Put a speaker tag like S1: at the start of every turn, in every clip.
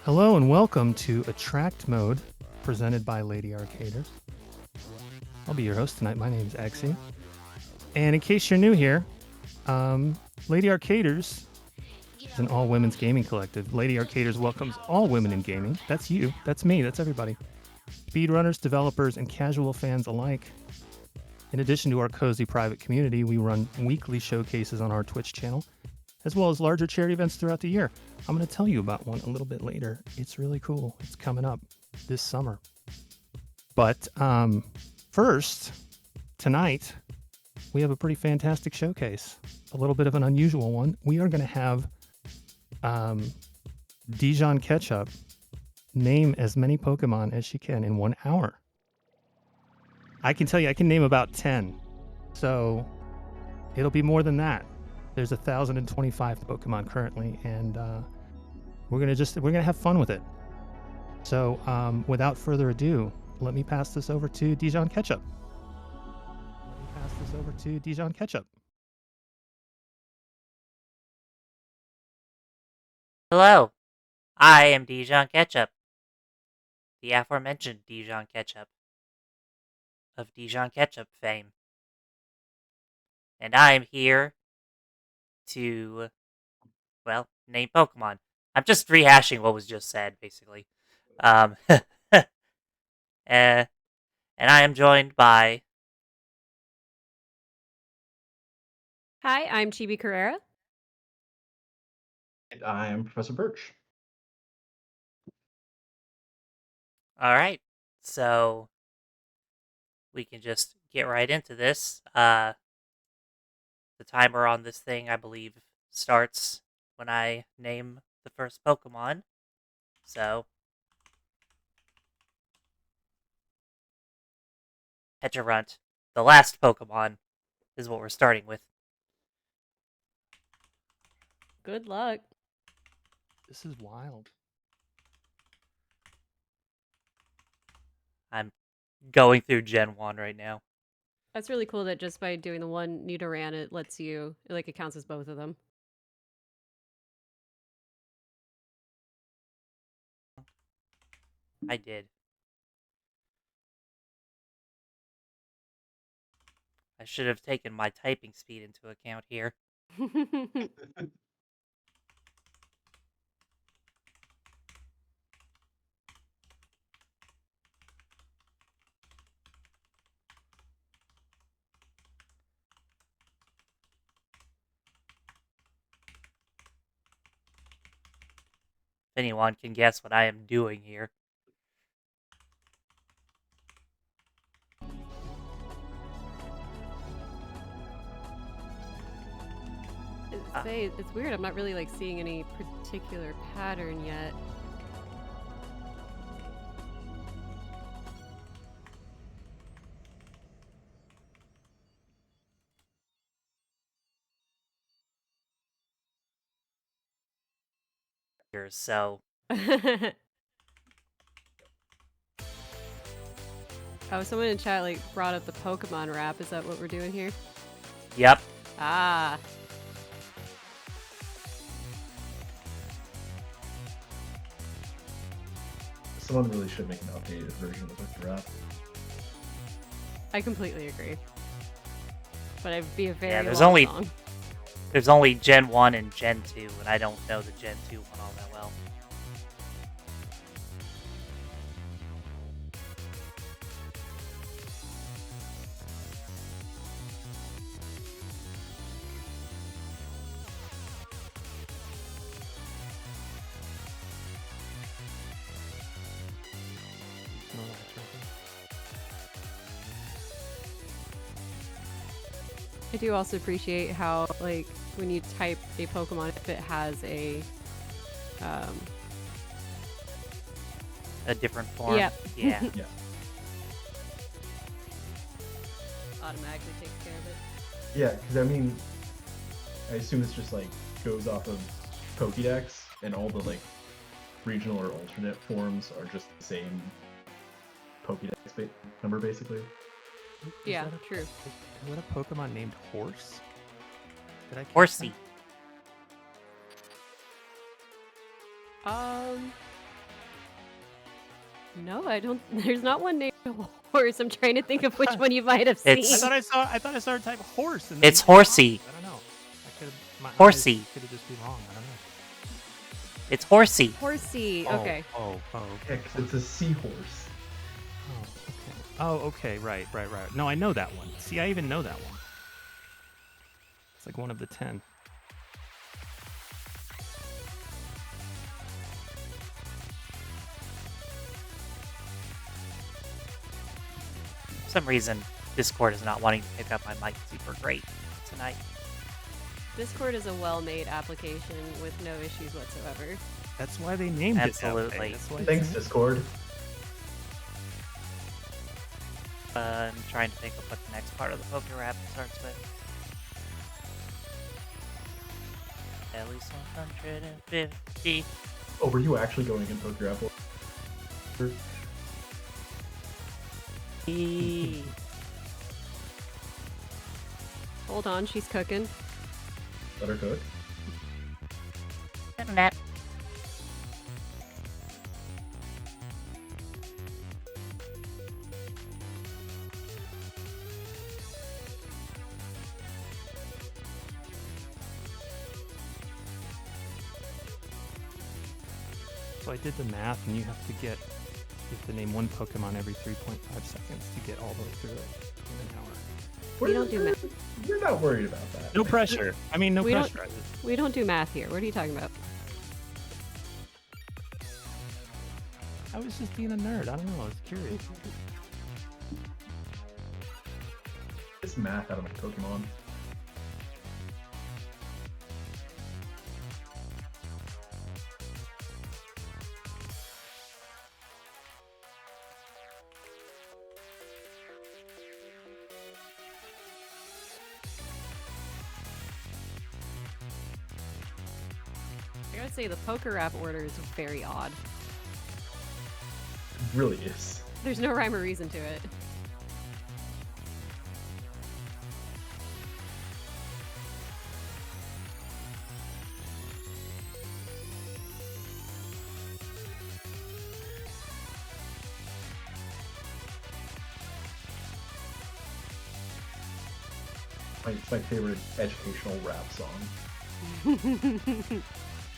S1: Hello and welcome to Attract Mode, presented by Lady Arcaders. I'll be your host tonight. My name is Exxy. And in case you're new here, Lady Arcaders is an all-women's gaming collective. Lady Arcaders welcomes all women in gaming. That's you. That's me. That's everybody. Speedrunners, developers, and casual fans alike. In addition to our cozy private community, we run weekly showcases on our Twitch channel, as well as larger charity events throughout the year. I'm going to tell you about one a little bit later. It's really cool. It's coming up this summer. But first, tonight, we have a pretty fantastic showcase. A little bit of an unusual one. We are going to have Dijon Ketchup name as many Pokemon as she can in 1 hour. I can tell you, I can name about 10. So it'll be more than that. There's 1,025 Pokemon currently, and we're gonna have fun with it. So without further ado, let me pass this over to Dijon Ketchup.
S2: Hello, I am Dijon Ketchup, the aforementioned Dijon Ketchup of Dijon Ketchup fame. And I am here to, name Pokemon. I'm just rehashing what was just said, basically. And I am joined by...
S3: Hi, I'm chibicarrera.
S4: And I am ProfessorBurtch.
S2: Alright, so we can just get right into this. The timer on this thing, I believe, starts when I name the first Pokemon. So, Pecharunt, the last Pokemon, is what we're starting with.
S3: Good luck.
S1: This is wild.
S2: I'm going through Gen 1 right now.
S3: That's really cool that just by doing the one Nidoran, it lets you, it counts as both of them.
S2: I did. I should have taken my typing speed into account here. If anyone can guess what I am doing here.
S3: It's weird. I'm not really seeing any particular pattern yet.
S2: So,
S3: oh, someone in chat brought up the Pokemon rap. Is that what we're doing here?
S2: yep.
S3: Ah.
S4: Someone really should make an updated version of the rap.
S3: I completely agree. But it'd be a very
S2: Yeah,
S3: long
S2: there's only Gen 1 and Gen 2, and I don't know the Gen 2 one all that well.
S3: I do also appreciate how, when you type a Pokemon, if it has a
S2: different form.
S3: Yep.
S2: Yeah.
S4: Yeah.
S3: automatically takes care of it.
S4: Yeah, because I mean, I assume it's just goes off of Pokédex, and all the regional or alternate forms are just the same Pokédex number, basically.
S3: Yeah, true.
S1: Is that a Pokemon named Horse? Did I catch
S2: Horsey.
S1: that?
S3: No, I don't. There's not one named Horse. I'm trying to think of which one you might have seen.
S2: It's-
S1: I thought I saw her type horse. And
S2: It's
S1: then-
S2: Horsey.
S1: I don't know. My
S2: Horsey.
S1: could have just been wrong. I don't know.
S2: It's Horsey.
S3: Horsey.
S1: Oh,
S3: Okay.
S1: Oh,
S4: Yeah,
S1: okay.
S4: 'cause it's a seahorse.
S1: Oh, okay. Oh, okay. Right. No, I know that one. See, I even know that one. It's like one of the 10.
S2: For some reason, Discord is not wanting to pick up my mic super great tonight.
S3: Discord is a well-made application with no issues whatsoever.
S1: That's why they named it that way.
S2: Absolutely.
S1: That's why
S4: Thanks, Discord.
S2: I'm trying to think of what the next part of the Poke Rap starts with. At least 150.
S4: Oh, were you actually going in Poker Apple?
S3: Hold on, she's cooking.
S4: Let her cook.
S2: Internet.
S1: So I did the math, and you have to name one Pokemon every 3.5 seconds to get all the way through it in an hour.
S3: We don't do math.
S4: We're not worried about that.
S1: No pressure. I mean, no
S3: We don't-
S1: pressure.
S3: We don't do math here. What are you talking about?
S1: I was just being a nerd. I don't know. I was curious.
S4: It's math out of my Pokemon.
S3: I gotta say, the Poker Rap order is very odd.
S4: It really is.
S3: There's no rhyme or reason to it.
S4: It's my favorite educational rap song.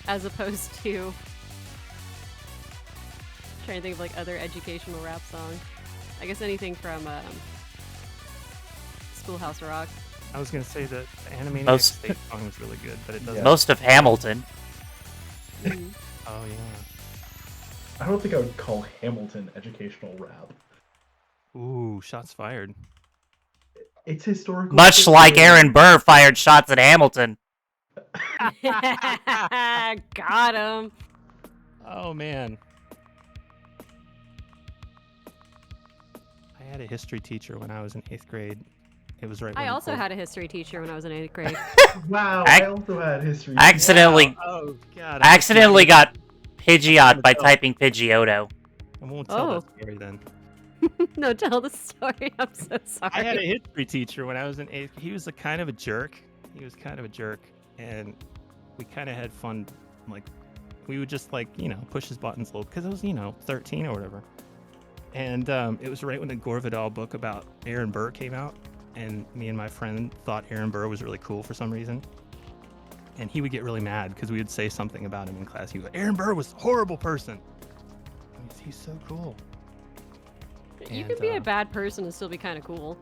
S3: As opposed to trying to think of like other educational rap songs. I guess anything from Schoolhouse Rock.
S1: I was gonna say that the Animaniacs
S2: Most-
S1: state song was really good, but it doesn't.
S4: Yeah.
S2: Most of Hamilton.
S3: Mhm.
S1: Oh yeah.
S4: I don't think I would call Hamilton educational rap.
S1: Ooh, shots fired.
S4: It's historical.
S2: Much like
S4: fiction.
S2: Aaron Burr fired shots at Hamilton.
S3: Got him.
S1: Oh man. I had a history teacher when I was in 8th grade. It was right.
S3: I
S1: when
S3: also
S1: Gor-
S3: had a history teacher when I was in 8th grade.
S4: Wow,
S2: Ac-
S4: I also had history.
S2: Accidentally,
S1: Oh god.
S2: accidentally got Pidgeot by typing Pidgeotto.
S1: I won't tell
S3: Oh.
S1: that story then.
S3: No, tell the story. I'm so sorry.
S1: I had a history teacher when I was in 8th. He was a kind of a jerk. And we kind of had fun. Like, we would just push his buttons a little because it was 13 or whatever. And it was right when the Gore Vidal book about Aaron Burr came out, and me and my friend thought Aaron Burr was really cool for some reason. And he would get really mad because we would say something about him in class. He would go, "Aaron Burr was a horrible person." He's so cool.
S3: You
S1: And,
S3: could be a bad person and still be kind of cool.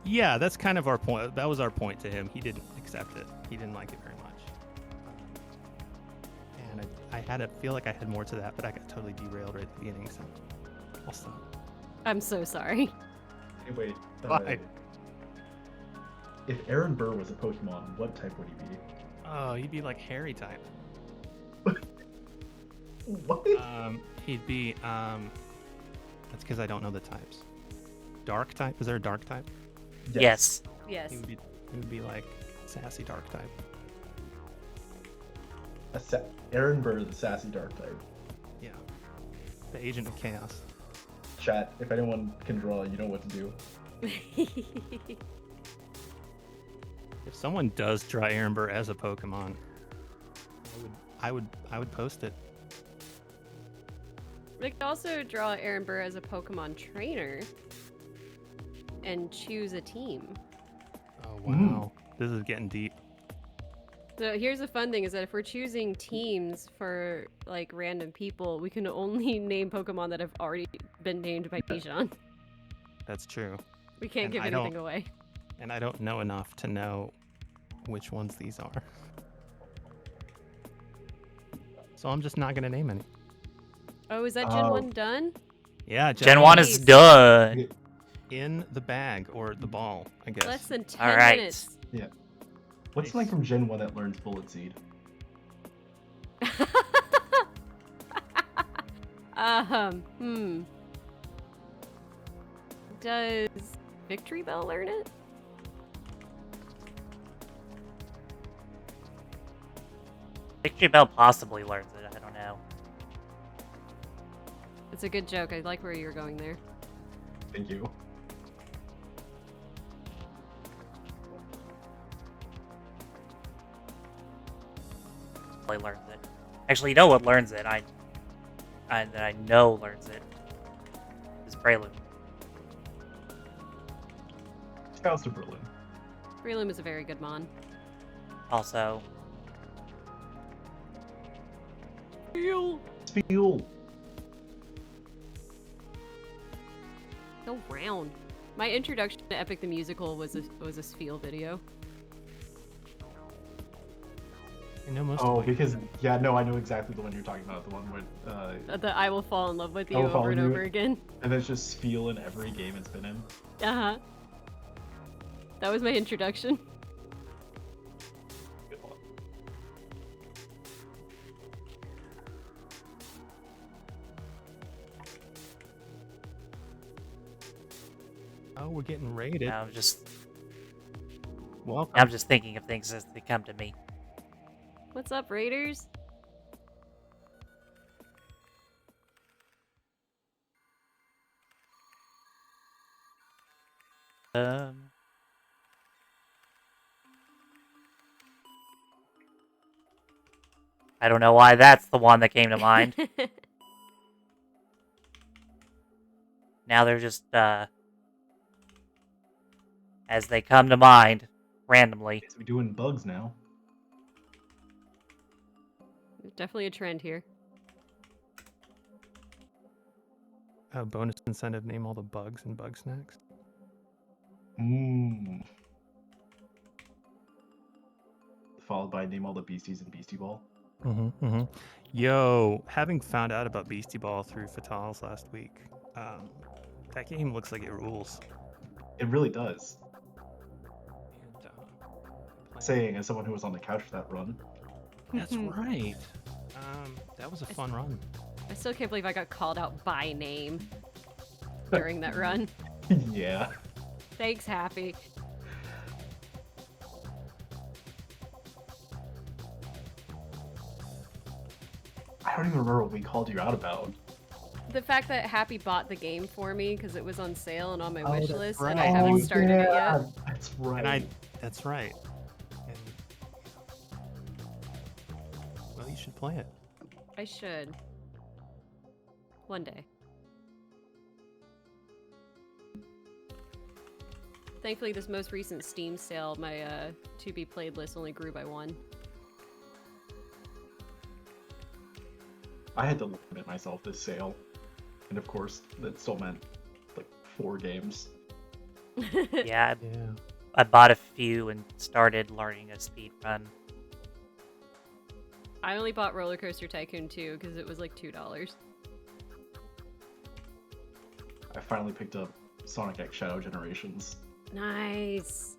S1: Yeah, that's kind of our point. That was our point to him. He didn't accept it. He didn't like it very much. And I feel like I had more to that, but I got totally derailed right at the beginning, so I'll stop.
S3: I'm so sorry.
S4: Anyway,
S1: Why?
S4: if Aaron Burr was a Pokemon, what type would he be?
S1: Oh, he'd be like Harry type.
S4: What?
S1: He'd be, that's because I don't know the types. Dark type? Is there a dark type?
S2: Yes.
S3: Yes.
S1: He would be like sassy dark type.
S4: Aaron Burr, the sassy dark type.
S1: Yeah. The agent of chaos.
S4: Chat, if anyone can draw, you know what to do.
S1: If someone does draw Aaron Burr as a Pokemon, I would post it.
S3: We could also draw Aaron Burr as a Pokemon trainer and choose a team.
S1: Oh wow, this is getting deep.
S3: So here's the fun thing is that if we're choosing teams for like random people, we can only name Pokemon that have already been named by Dijon.
S1: That's true.
S3: We can't
S1: And
S3: give
S1: I
S3: anything
S1: don't-
S3: away.
S1: And I don't know enough to know which ones these are. So I'm just not gonna name any.
S3: Oh, is that Gen
S4: Oh.
S3: 1 done?
S1: Yeah,
S2: Gen 1 is done.
S1: in the bag or the ball, I guess.
S3: Less than 10
S2: Alright.
S3: minutes.
S4: What's something from Gen 1 that learns Bullet Seed?
S3: Hmm. Does Victory Bell learn it?
S2: Victory Bell possibly learns it. I don't know.
S3: It's a good joke. I like where you were going there.
S4: Thank you.
S2: Probably learns it. Actually, you know what learns it? That I know learns it is Prelude.
S4: Shouts to Berlin.
S3: Breloom is a very good mon.
S2: Also,
S3: Feel.
S4: Spiel.
S3: Go round. My introduction to Epic the Musical was a Spiel video.
S1: I know most
S4: Oh,
S1: of
S4: because I know exactly the one you're talking about. The one with
S3: The I will fall in love with you
S4: I will fall
S3: over and
S4: in you.
S3: over again.
S4: and it's just Spiel in every game it's been in.
S3: Uh-huh. That was my introduction.
S4: Good one.
S1: Oh, we're getting raided.
S2: now
S1: Welcome.
S2: I'm just thinking of things as they come to me.
S3: What's up, Raiders?
S2: I don't know why that's the one that came to mind. Now they're just, as they come to mind, randomly.
S4: We're doing bugs now.
S3: Definitely a trend here.
S1: Bonus incentive, name all the bugs and bug snacks.
S4: Mmm. Followed by name all the beasties in Beastie Ball.
S1: Yo, having found out about Beastie Ball through Fatales last week, that game looks like it rules.
S4: It really does.
S1: And,
S4: Saying as someone who was on the couch for that run.
S1: That's right. That was a fun run.
S3: I still can't believe I got called out by name during that run.
S4: Yeah.
S3: Thanks, Happy.
S4: I don't even remember what we called you out about.
S3: The fact that Happy bought the game for me because it was on sale and on my
S1: Oh,
S3: wish
S1: that's
S3: list,
S1: right.
S3: and I haven't started it yet.
S4: That's right.
S1: And that's right. And, well, you should play it.
S3: I should. One day. Thankfully, this most recent Steam sale, my to-be-played list only grew by 1.
S4: I had to limit myself this sale. And of course, that still meant like 4 games.
S2: Yeah,
S1: Yeah.
S2: I bought a few and started learning a speed run.
S3: I only bought Roller Coaster Tycoon 2 because it was like $2.
S4: I finally picked up Sonic X Shadow Generations.
S3: Nice.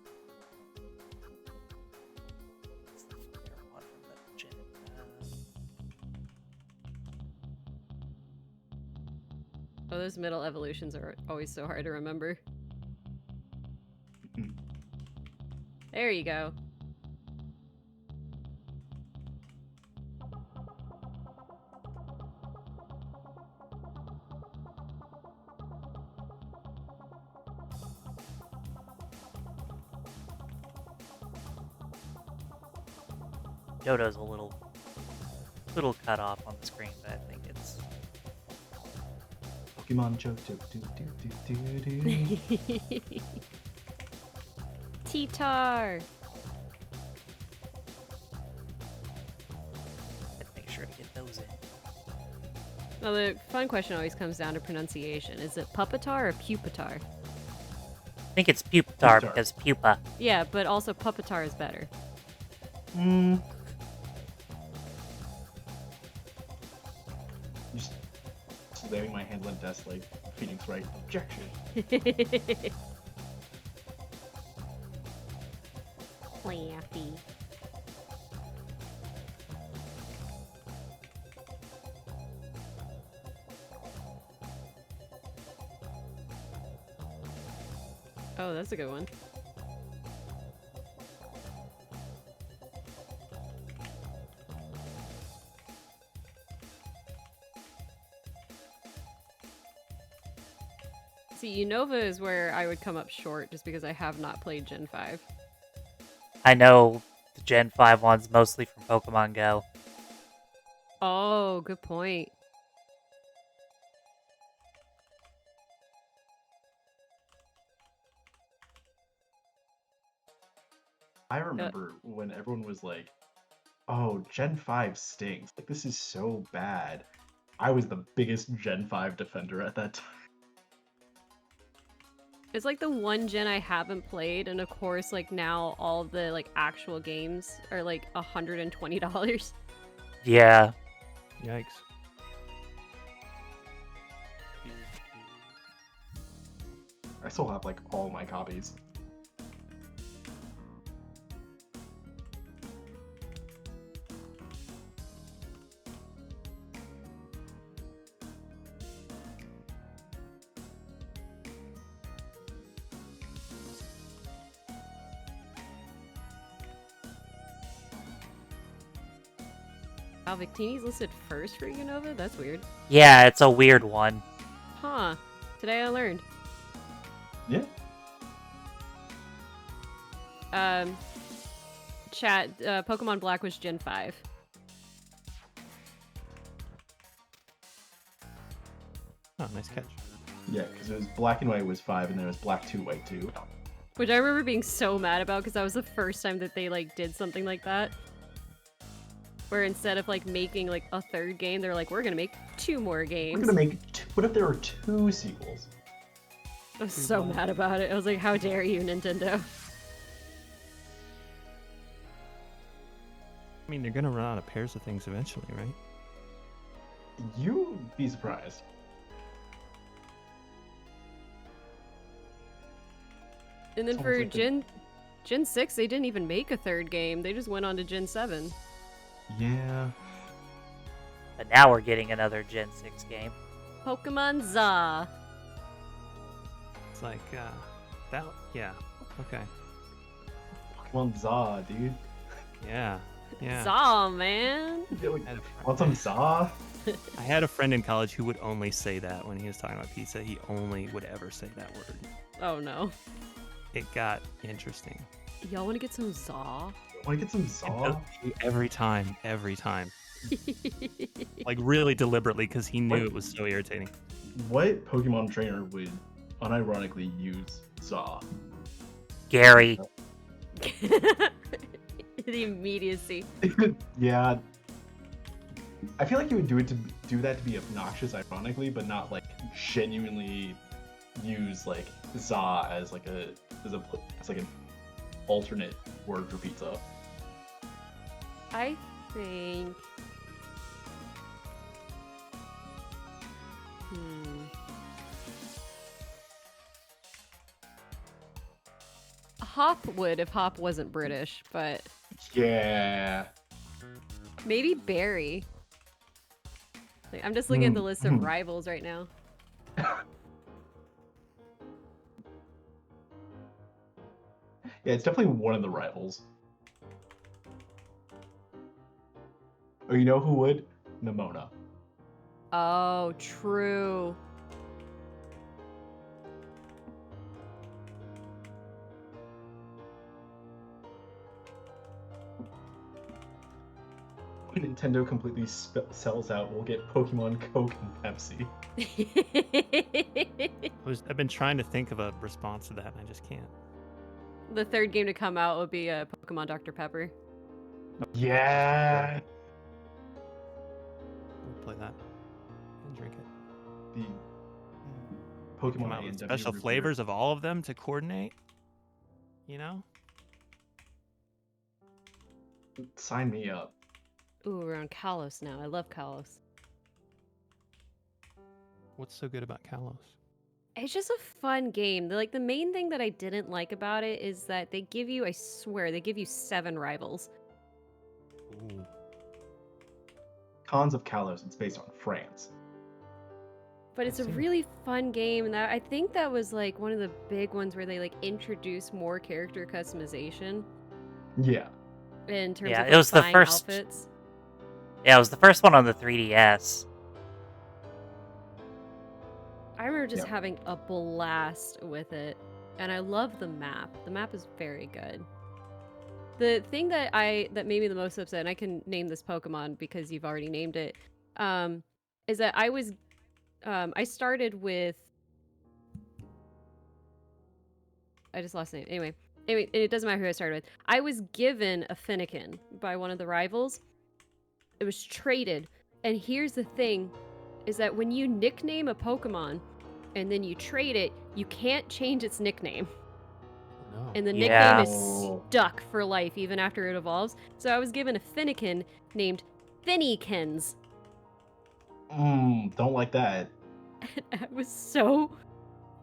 S3: Oh, those middle evolutions are always so hard to remember. There you go.
S2: Dodo's a little cut off on the screen, but I think it's
S4: Pokemon joke.
S3: T-Tar.
S2: Let's make sure to get those in.
S3: Well, the fun question always comes down to pronunciation. Is it Pupitar or Pupitar?
S2: I think it's Pupitar
S4: Pupitar.
S2: because pupa.
S3: Yeah, but also Pupitar is better.
S4: Just slamming my hands on the desk like Phoenix Wright. Objection.
S3: Clappy. Oh, that's a good one. See, Unova is where I would come up short just because I have not played Gen 5.
S2: I know the Gen 5 one's mostly from Pokemon Go.
S3: Oh, good point.
S4: I remember when everyone was like, "Oh, Gen 5 stinks. Like this is so bad." I was the biggest Gen 5 defender at that time.
S3: It's like the one gen I haven't played, and of course, like now all the like actual games are like $120.
S2: Yeah.
S1: Yikes.
S4: I still have like all my copies.
S3: Wow, Victini's listed first for Unova? That's weird.
S2: Yeah, it's a weird one.
S3: Huh. Today I learned.
S4: Yeah.
S3: Chat, Pokemon Black was Gen 5.
S1: Oh, nice catch.
S4: Yeah, because it was Black and White was 5, and then it was Black 2, White 2.
S3: Which I remember being so mad about because that was the first time that they like did something like that. Where instead of like making like a third game, they're like, we're gonna make 2 more games.
S4: We're gonna make. What if there were 2 sequels?
S3: I was so mad about it. I was like, how dare you, Nintendo?
S1: I mean, they're gonna run out of pairs of things eventually, right?
S4: You'd be surprised.
S3: And then
S4: It's
S3: for
S4: almost like
S3: Gen 6, they didn't even make a third game. They just went on to Gen 7.
S4: Yeah.
S2: But now we're getting another Gen 6 game.
S3: Pokemon Za.
S1: It's like, that, yeah, okay.
S4: Pokemon Za, dude.
S1: Yeah, yeah.
S3: Za, man.
S4: Want some Za?
S1: I had a friend in college who would only say that when he was talking about pizza. He only would ever say that word.
S3: Oh no.
S1: It got interesting.
S3: Y'all want to get some Za?
S4: Want to get some Za?
S1: Every time. Like, really deliberately, because he knew
S4: What?
S1: it was so irritating.
S4: What Pokemon trainer would unironically use Za?
S2: Gary.
S3: The immediacy.
S4: Yeah. I feel like you would do that to be obnoxious, ironically, but not like genuinely use like Za as like an alternate word for pizza.
S3: I think. Hop would if Hop wasn't British, but
S4: Yeah.
S3: maybe Barry. Like, I'm just looking at the list of rivals right now.
S4: Yeah, it's definitely one of the rivals. Or you know who would? Nimona.
S3: Oh, true.
S4: Nintendo completely sells out, we'll get Pokemon, Coke, and Pepsi.
S1: I've been trying to think of a response to that, and I just can't.
S3: The third game to come out would be Pokemon Dr. Pepper.
S4: Yeah.
S1: We'll play that and drink it.
S4: The
S1: Come
S4: Pokemon
S1: out with
S4: A&W
S1: special
S4: root beer.
S1: flavors of all of them to coordinate. You know?
S4: Sign me up.
S3: Ooh, we're on Kalos now. I love Kalos.
S1: What's so good about Kalos?
S3: It's just a fun game. The main thing that I didn't like about it is that they give you, I swear, they give you 7 rivals.
S1: Ooh.
S4: Cons of Kalos, it's based on France.
S3: But it's a
S1: see.
S3: really fun game, and I think that was like one of the big ones where they like introduced more character customization
S4: Yeah.
S3: in terms
S2: Yeah,
S3: of
S2: it
S3: like,
S2: was the
S3: buying
S2: first-
S3: outfits.
S2: Yeah, it was the first one on the 3DS.
S3: I remember just
S4: Yep.
S3: having a blast with it, and I love the map. The map is very good. The thing that made me the most upset, and I can name this Pokemon because you've already named it, is that I started with. I just lost the name. Anyway, it doesn't matter who I started with. I was given a Finnegan by one of the rivals. It was traded, and here's the thing: is that when you nickname a Pokemon, and then you trade it, you can't change its nickname.
S1: No.
S3: And the
S2: Yeah.
S3: nickname is
S4: Oh.
S3: stuck for life, even after it evolves. So I was given a Finnegan named Finnykins.
S4: Don't like that.
S3: And I was so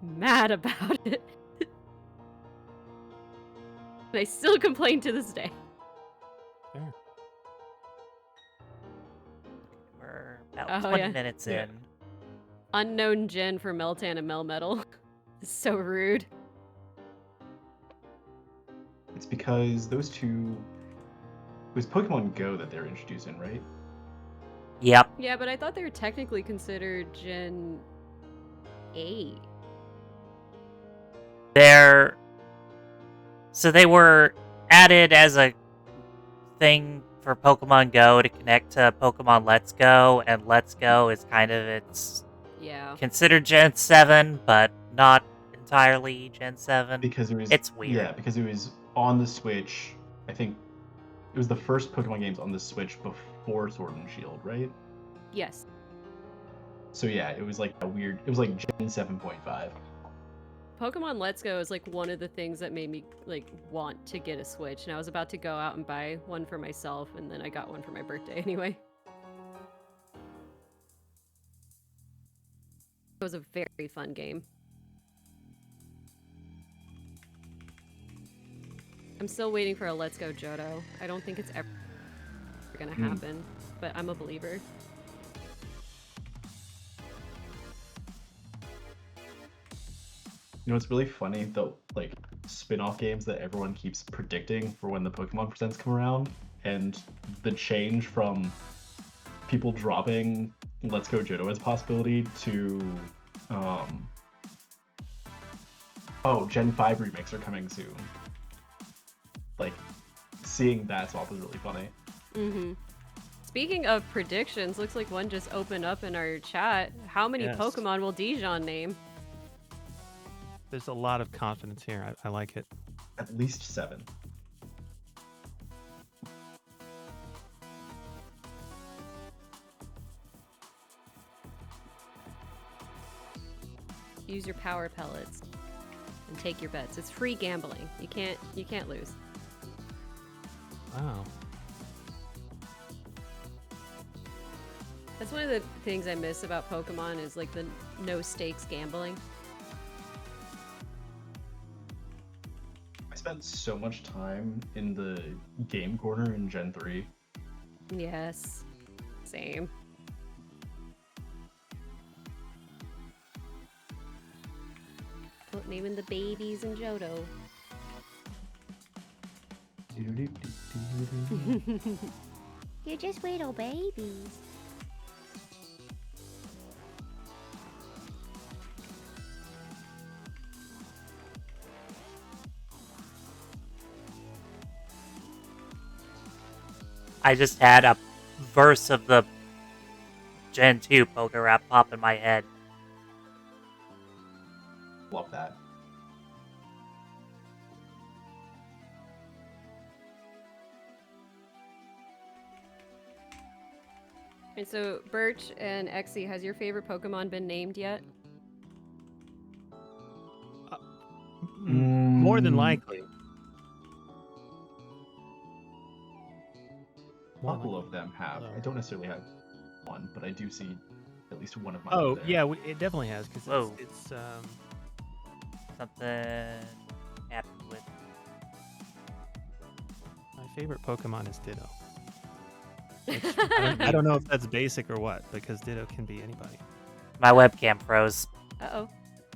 S3: mad about it. And I still complain to this day.
S1: Fair.
S2: We're about
S3: Oh,
S2: 20
S3: yeah.
S2: minutes
S4: Yeah.
S2: in.
S3: Unknown gen for Meltan and Melmetal. So rude.
S4: It's because those two. It was Pokemon Go that they're introducing, right?
S2: Yep.
S3: Yeah, but I thought they were technically considered Gen 8.
S2: So they were added as a thing for Pokemon Go to connect to Pokemon Let's Go, and Let's Go is kind of
S3: Yeah.
S2: considered Gen 7, but not entirely Gen 7.
S4: Because it was.
S2: It's weird.
S4: Yeah, because it was on the Switch. I think it was the first Pokemon games on the Switch before Sword and Shield, right?
S3: Yes.
S4: So yeah, it was like a weird. It was like Gen 7.5.
S3: Pokemon Let's Go is like one of the things that made me like want to get a Switch, and I was about to go out and buy one for myself, and then I got one for my birthday anyway. It was a very fun game. I'm still waiting for a Let's Go Johto. I don't think it's ever gonna happen, but I'm a believer.
S4: You know, it's really funny, the like spin-off games that everyone keeps predicting for when the Pokemon Presents come around, and the change from people dropping Let's Go Johto as a possibility to Gen 5 remakes are coming soon. Like, seeing that swap was really funny.
S3: Mm-hmm. Speaking of predictions, looks like one just opened up in our chat. How many
S1: Yes.
S3: Pokemon will Dijon name?
S1: There's a lot of confidence here. I like it.
S4: At least 7.
S3: Use your power pellets and take your bets. It's free gambling. You can't lose.
S1: Wow.
S3: That's one of the things I miss about Pokemon is like the no stakes gambling.
S4: I spent so much time in the game corner in Gen 3.
S3: Yes. Same. Naming the babies in Johto. You're just little babies.
S2: I just had a verse of the Gen 2 poker rap pop in my head.
S4: Love that.
S3: And so, Birch and Exxy, has your favorite Pokemon been named yet?
S1: More than likely.
S4: A couple of them have. I don't necessarily have one, but I do see at least one of mine.
S1: Oh,
S4: there.
S1: yeah, it definitely has, because
S2: Whoa.
S1: it's
S2: Something happened with.
S1: my favorite Pokemon is Ditto. Which I don't know if that's basic or what, because Ditto can be anybody.
S2: My webcam froze.
S3: Uh-oh.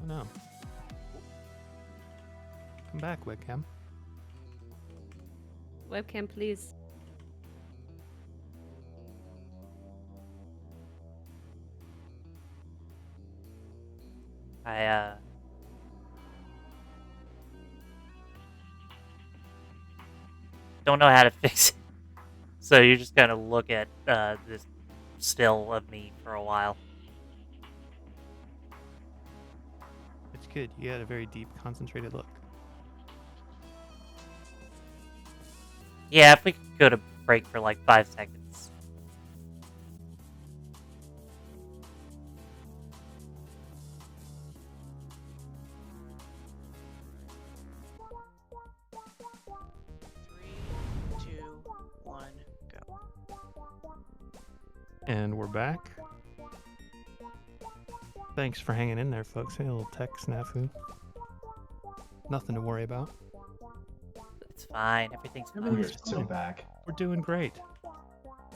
S1: Oh no. Come back, webcam.
S3: Webcam, please.
S2: I don't know how to fix it. So you're just gonna look at this still of me for a while.
S1: It's good. You had a very deep, concentrated look.
S2: Yeah, if we could go to break for like 5 seconds.
S5: Three, two, one, go.
S1: And we're back. Thanks for hanging in there, folks. Hey, a little tech snafu. Nothing to worry about.
S2: It's fine. Everything's
S4: We
S2: fine.
S4: are so back.
S1: We're doing great.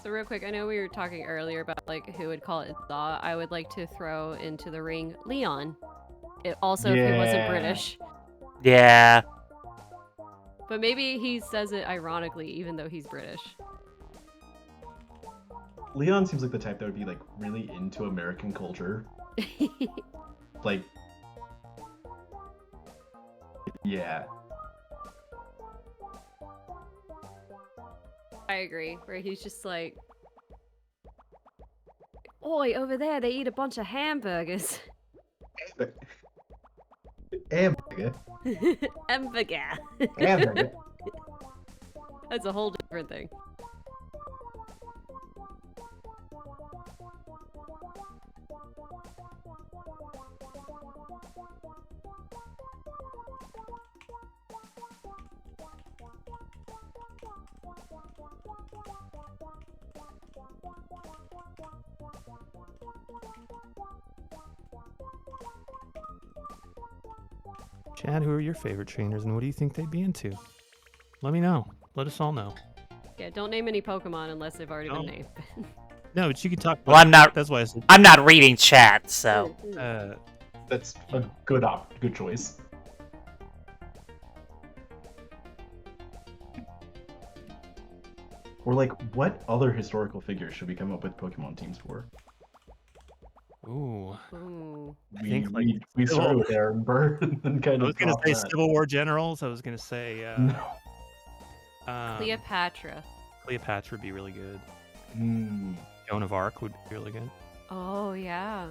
S3: So real quick, I know we were talking earlier about like who would call it Thaw. I would like to throw into the ring Leon. It also if he wasn't
S4: Yeah.
S3: British.
S2: Yeah.
S3: But maybe he says it ironically even though he's British.
S4: Leon seems like the type that would be like really into American culture. Like, yeah.
S3: I agree. Where he's just like, oi, over there they eat a bunch of hamburgers.
S4: Hamburger.
S3: Hamburger.
S4: Hamburger.
S3: That's a whole different thing.
S1: Chad, who are your favorite trainers, and what do you think they'd be into? Let me know. Let us all know.
S3: Yeah, don't name any Pokemon unless they've already been
S1: No.
S3: named.
S1: No, but you can talk.
S2: Well, I'm not.
S1: That's why I said.
S2: I'm not reading chat, so.
S4: That's a good choice. Or like, what other historical figures should we come up with Pokemon teams for?
S1: Ooh.
S3: Ooh.
S1: I think, like,
S4: we
S1: Civil-
S4: started with Aaron Burr and then kind
S1: I
S4: of
S1: was gonna
S4: dropped
S1: say
S4: that.
S1: Civil War generals. I was gonna say
S4: No.
S3: Cleopatra.
S1: Cleopatra would be really good.
S4: Hmm.
S1: Joan of Arc would be really good.
S3: Oh, yeah.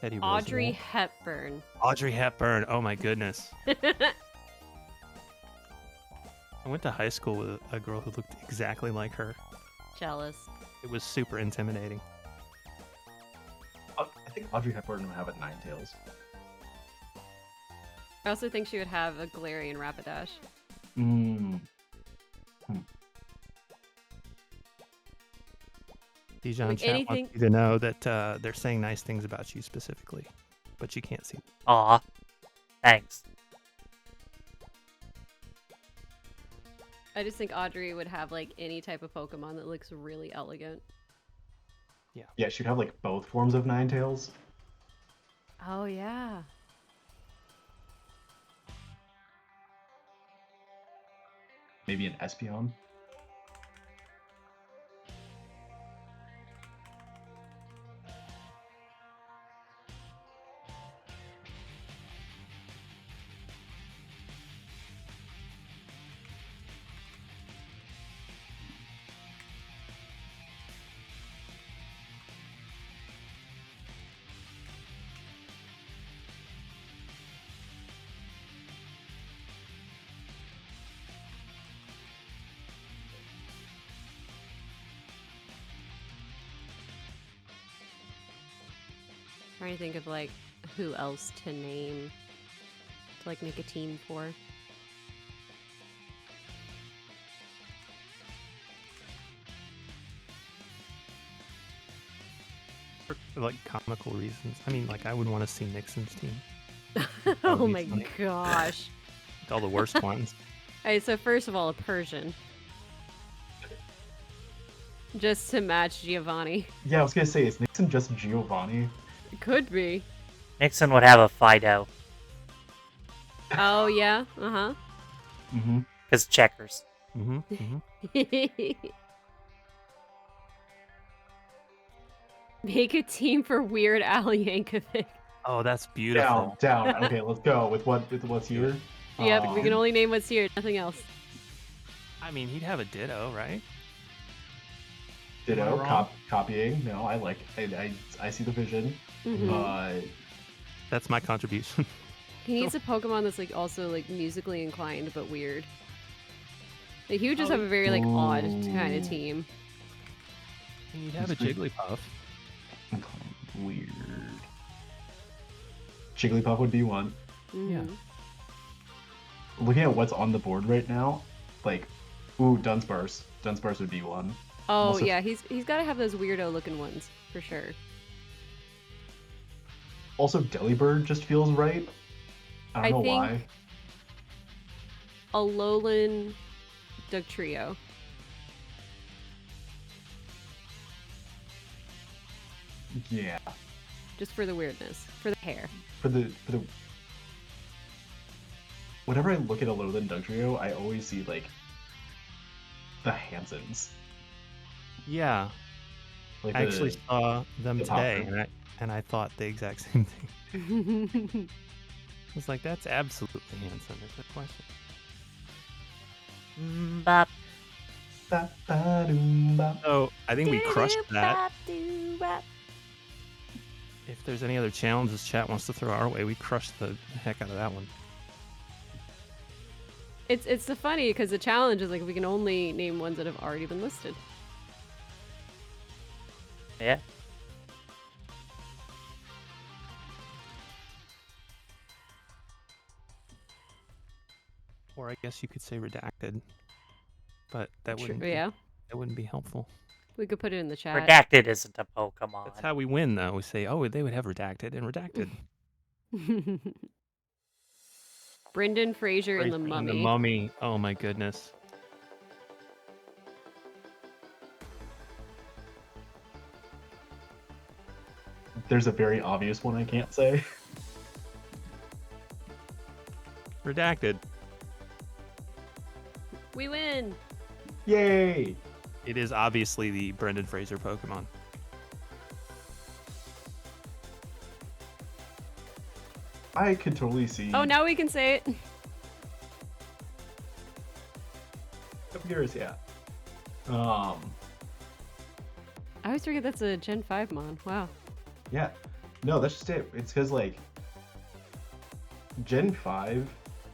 S1: Teddy
S3: Audrey
S1: Roosevelt.
S3: Hepburn.
S1: Audrey Hepburn. Oh my goodness. I went to high school with a girl who looked exactly like her.
S3: Jealous.
S1: It was super intimidating.
S4: I think Audrey Hepburn would have it Ninetales.
S3: I also think she would have a Galarian Rapidash.
S4: Hmm.
S1: Dijon
S3: Like
S1: chat
S3: anything-
S1: wants you to know that they're saying nice things about you specifically, but you can't see.
S2: Aw. Thanks.
S3: I just think Audrey would have like any type of Pokemon that looks really elegant.
S4: Yeah, she'd have like both forms of Ninetales.
S3: Oh, yeah.
S4: Maybe an Espeon.
S3: Trying to think of like who else to name to like make a team for.
S1: For like comical reasons. I mean, like I would want to see Nixon's team.
S3: Oh
S1: be
S3: my
S1: funny.
S3: gosh.
S1: All the worst ones.
S3: Alright, so first of all, a Persian. Just to match Giovanni.
S4: Yeah, I was gonna say, is Nixon just Giovanni?
S3: It could be.
S2: Nixon would have a Fido.
S3: Oh yeah, uh-huh.
S4: Mm-hmm.
S2: Because checkers.
S1: Mm-hmm. Mm-hmm.
S3: Make a team for Weird Al Yankovic.
S1: Oh, that's beautiful.
S4: Down. Okay, let's go with what's here.
S3: Yep, we can only name what's here, nothing else.
S1: I mean, he'd have a Ditto, right?
S4: Ditto,
S1: Am I wrong?
S4: copying. No, I see the vision.
S3: Mhm.
S1: That's my contribution.
S3: He needs a Pokemon that's like also like musically inclined but weird. Like he would just have a very like odd kind of team.
S1: And you'd have a Jigglypuff.
S4: Weird. Jigglypuff would be one.
S1: Yeah.
S3: Mhm.
S4: Looking at what's on the board right now, like, ooh, Dunsparce. Dunsparce would be one.
S3: Oh
S4: Also-
S3: yeah, he's got to have those weirdo looking ones for sure.
S4: Also, Delibird just feels right. I don't know
S3: think-
S4: why.
S3: Alolan Dugtrio.
S4: Yeah.
S3: Just for the weirdness, for the hair.
S4: For the whenever I look at Alolan Dugtrio, I always see like the Hansons.
S1: Yeah.
S4: Like
S1: I actually saw them
S4: the
S1: today,
S4: popper.
S1: and I thought the exact same thing. I was like, that's absolutely Hanson. There's no question.
S2: Bop.
S4: Ba-ba-doom-bop.
S1: So I think we crushed that. If there's any other challenges chat wants to throw our way, we crushed the heck out of that one.
S3: It's the funny because the challenge is like we can only name ones that have already been listed.
S2: Yeah.
S1: Or I guess you could say redacted, but that
S3: True,
S1: wouldn't.
S3: yeah.
S1: That wouldn't be helpful.
S3: We could put it in the chat.
S2: Redacted isn't a Pokemon.
S1: That's how we win, though. We say, oh, they would have redacted and redacted.
S3: Brendan Fraser and the
S1: And
S3: Mummy.
S1: the Mummy. Oh my goodness.
S4: There's a very obvious one I can't say.
S1: Redacted.
S3: We win.
S4: Yay!
S1: It is obviously the Brendan Fraser Pokemon.
S4: I could totally see.
S3: Oh, now we can say it.
S4: Curious, yeah.
S3: I always forget that's a Gen 5 mon. Wow.
S4: Yeah. No, that's just it. It's because, like, Gen 5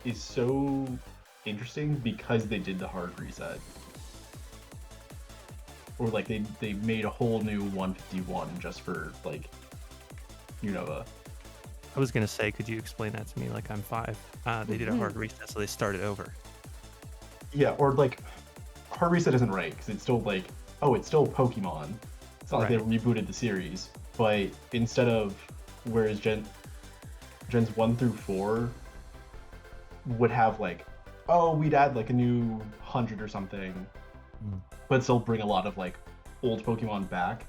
S4: is so interesting because they did the hard reset. Or, like, they made a whole new 151 just for, like, Unova.
S1: I was going to say, could you explain that to me like I'm 5? They did a hard reset, so they started over.
S4: Yeah, or, like, hard reset isn't right because it's still, like, oh, it's still Pokemon. It's not like they rebooted the series. But instead of, whereas Gens 1 through 4 would have, like, oh, we'd add, like, a new 100 or something, but still bring a lot of, like, old Pokemon back.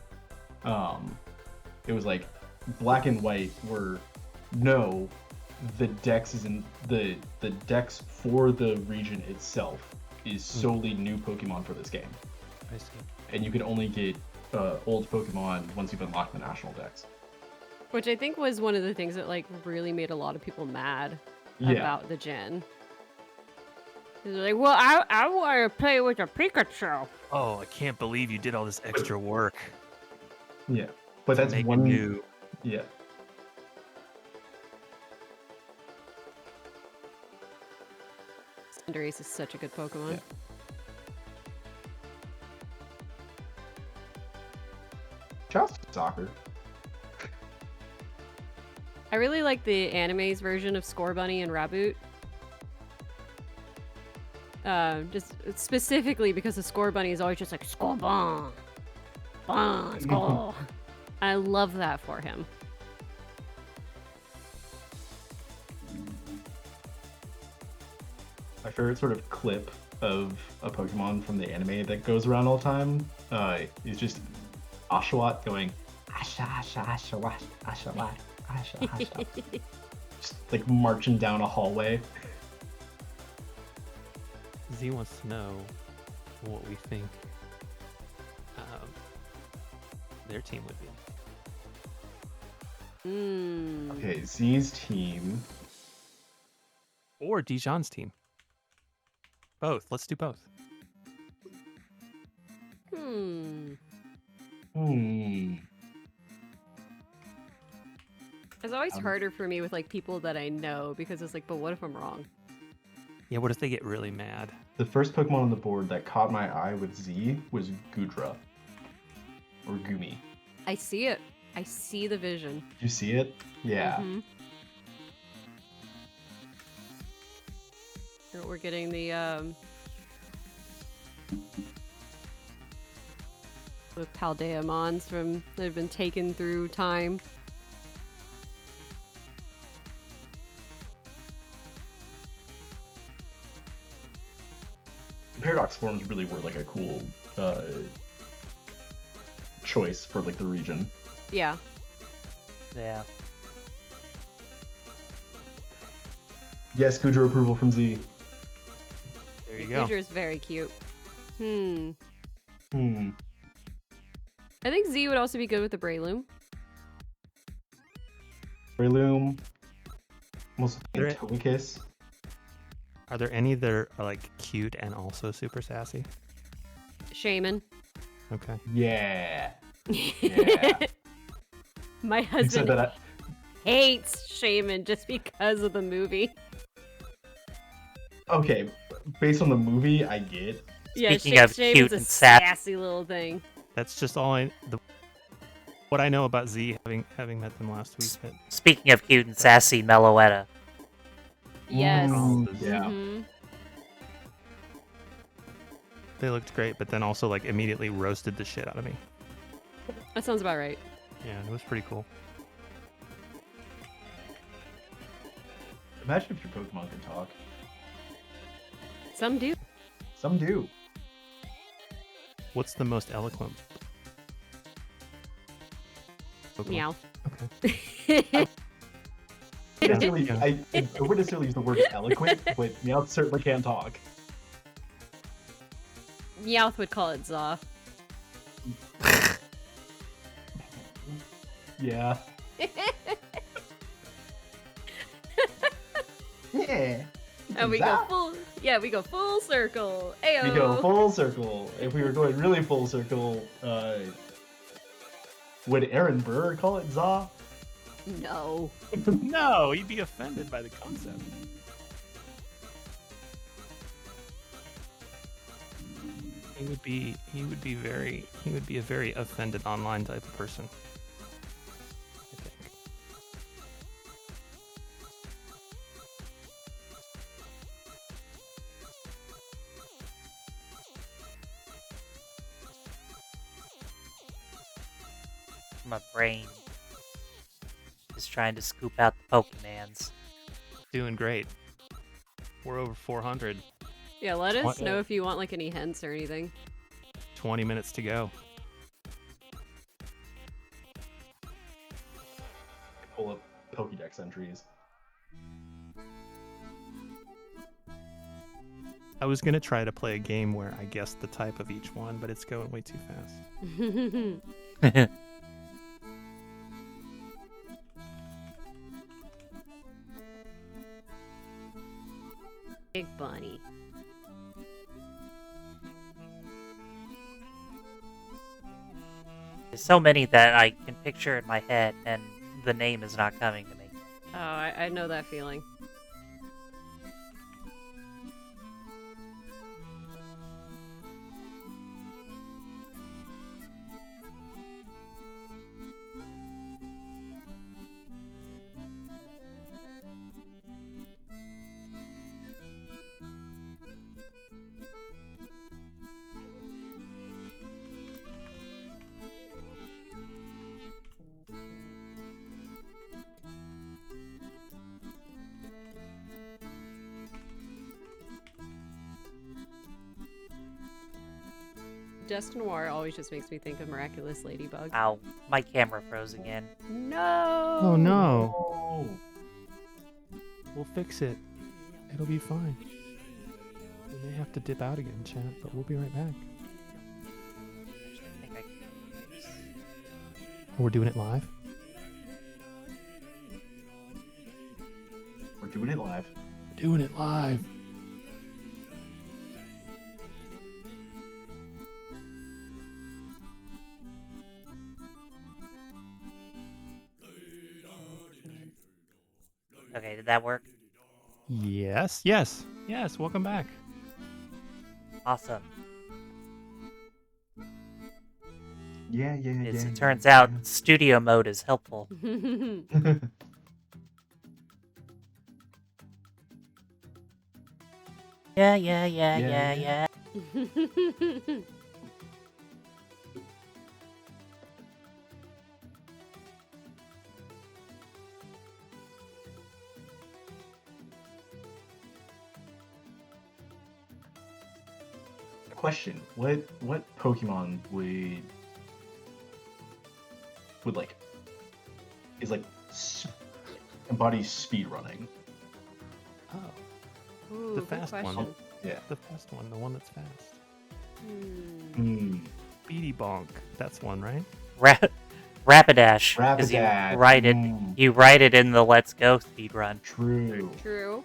S4: It was, like, Black and White were, no, the dex isn't, the dex for the region itself is solely new Pokemon for this game.
S1: I see.
S4: And you can only get old Pokemon once you've unlocked the national dex.
S3: Which I think was one of the things that like really made a lot of people mad about the gen. They're like, well, I want to play with a Pikachu.
S1: Oh, I can't believe you did all this extra work.
S4: Yeah, but
S1: to
S4: that's
S1: make
S4: one
S1: a new.
S4: Yeah.
S3: Cinderace is such a good Pokemon.
S4: Yeah. Just soccer.
S3: I really like the anime's version of Score Bunny and Raboot. Just specifically because the Score Bunny is always just like, Score Bun! Bun! Score! I love that for him.
S4: My favorite sort of clip of a Pokemon from the anime that goes around all the time is just Oshawott going, Asha, Asha, Asha, Wash, Asha, Wash, Asha, Asha. Just like marching down a hallway.
S1: Z wants to know what we think their team would be.
S4: Okay, Z's team.
S1: Or Dijon's team. Both. Let's do both.
S3: It's always harder for me with like people that I know because it's like, but what if I'm wrong?
S1: Yeah, what if they get really mad?
S4: The first Pokemon on the board that caught my eye with Z was Goodra. Or Gumi.
S3: I see it. I see the vision.
S4: Did you see it? Yeah.
S3: Mhm. We're getting the Paldeamons from that have been taken through time.
S4: Paradox forms really were like a cool choice for like the region.
S3: Yeah.
S2: Yeah.
S4: Yes, Goodra approval from Z.
S1: There you go.
S3: Gudra's very cute. I
S4: Hmm.
S3: think Z would also be good with the Breloom.
S4: Breloom. Also
S1: There-
S4: Togekiss.
S1: Are there any that are like cute and also super sassy?
S3: Shaman.
S1: Okay.
S4: Yeah. Yeah.
S3: My
S4: You said
S3: husband
S4: that.
S3: hates Shaman just because of the movie.
S4: Okay, based on the movie, I get.
S3: Yeah,
S2: Speaking of
S3: Shaman's
S2: cute
S3: a
S2: and sassy.
S3: sassy little thing.
S1: That's just all what I know about Z, having met them last week. But
S2: Speaking of cute and sassy, Meloetta.
S3: Yes.
S4: Yeah.
S3: Mhm.
S1: they looked great, but then also like immediately roasted the shit out of me.
S3: That sounds about right.
S1: Yeah, it was pretty cool.
S4: Imagine if your Pokemon could talk.
S3: Some do.
S4: Some do.
S1: What's the most eloquent? Pokemon?
S3: Meow.
S1: Okay.
S4: I wouldn't necessarily use the word eloquent, but Meowth certainly can talk.
S3: Meowth would call it Zaw.
S4: Yeah. Yeah.
S3: And we go full circle. Ayo.
S4: We go full circle. If we were going really full circle, would Aaron Burr call it Za?
S3: No.
S1: No, you'd be offended by the concept. He would be a very offended online type of person. I think.
S2: My brain is trying to scoop out the Pokemans.
S1: Doing great. We're over 400.
S3: Yeah, let us
S1: What-
S3: know if you want like any hints or anything.
S1: 20 minutes to go.
S4: Pull up Pokédex entries.
S1: I was gonna try to play a game where I guessed the type of each one, but it's going way too fast.
S3: Big bunny.
S2: There's so many that I can picture in my head, and the name is not coming to me.
S3: Oh, I know that feeling. Destinoir always just makes me think of Miraculous Ladybug.
S2: Ow, my camera froze again.
S3: No!
S1: Oh no.
S4: Oh.
S1: We'll fix it. It'll be fine. We may have to dip out again, chat, but we'll be right back.
S2: Actually, I think I can do this.
S1: We're doing it live.
S4: We're doing it live.
S1: Doing it live.
S2: Okay, did that work?
S1: Yes. Welcome back.
S2: Awesome.
S4: Yeah.
S2: As it turns out, studio mode is helpful. Yeah.
S4: Question: What Pokemon would like is like embodies speed running?
S1: Oh,
S3: Ooh,
S1: The
S3: good
S1: fast one.
S3: question.
S4: Yeah.
S1: the fast one, the one that's fast.
S3: Hmm.
S1: Beady Bonk. That's one, right?
S2: Rapidash. 'Cause
S4: Rapidash.
S2: You write it in the Let's Go speedrun.
S4: True.
S3: True.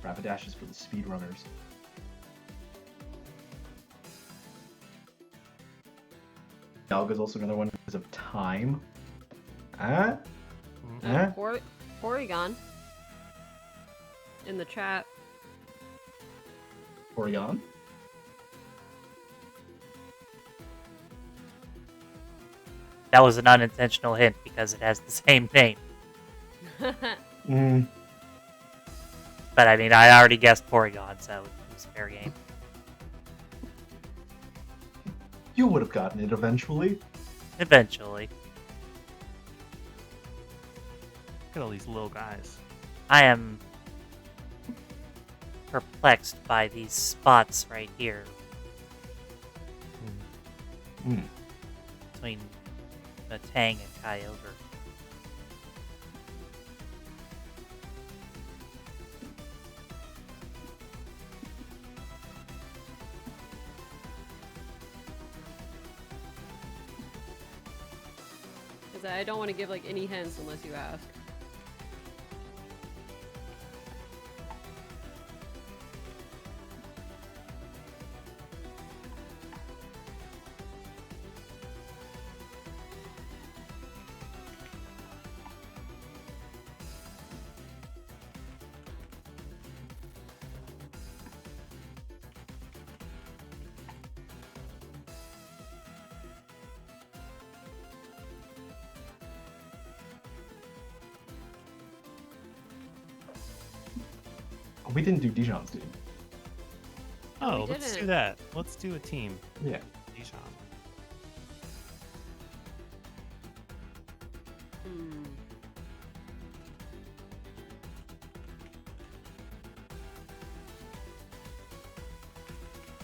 S4: Rapidash is for the speedrunners. Dialga's also another one because of time. Huh? Huh?
S3: Porygon. In the chat.
S4: Porygon?
S2: That was an unintentional hint because it has the same name.
S4: Mm.
S2: But I mean, I already guessed Porygon, so it was fair game.
S4: You would have gotten it eventually.
S2: Eventually.
S1: Look at all these little guys.
S2: I am perplexed by these spots right here
S4: Mm.
S2: between Matang and Kyogre.
S3: Because I don't want to give like any hints unless you ask.
S4: We didn't do Dijon's team.
S1: Oh,
S3: we
S1: let's do
S3: didn't.
S1: that. Let's do a team.
S4: Yeah.
S1: Dijon.
S3: Hmm.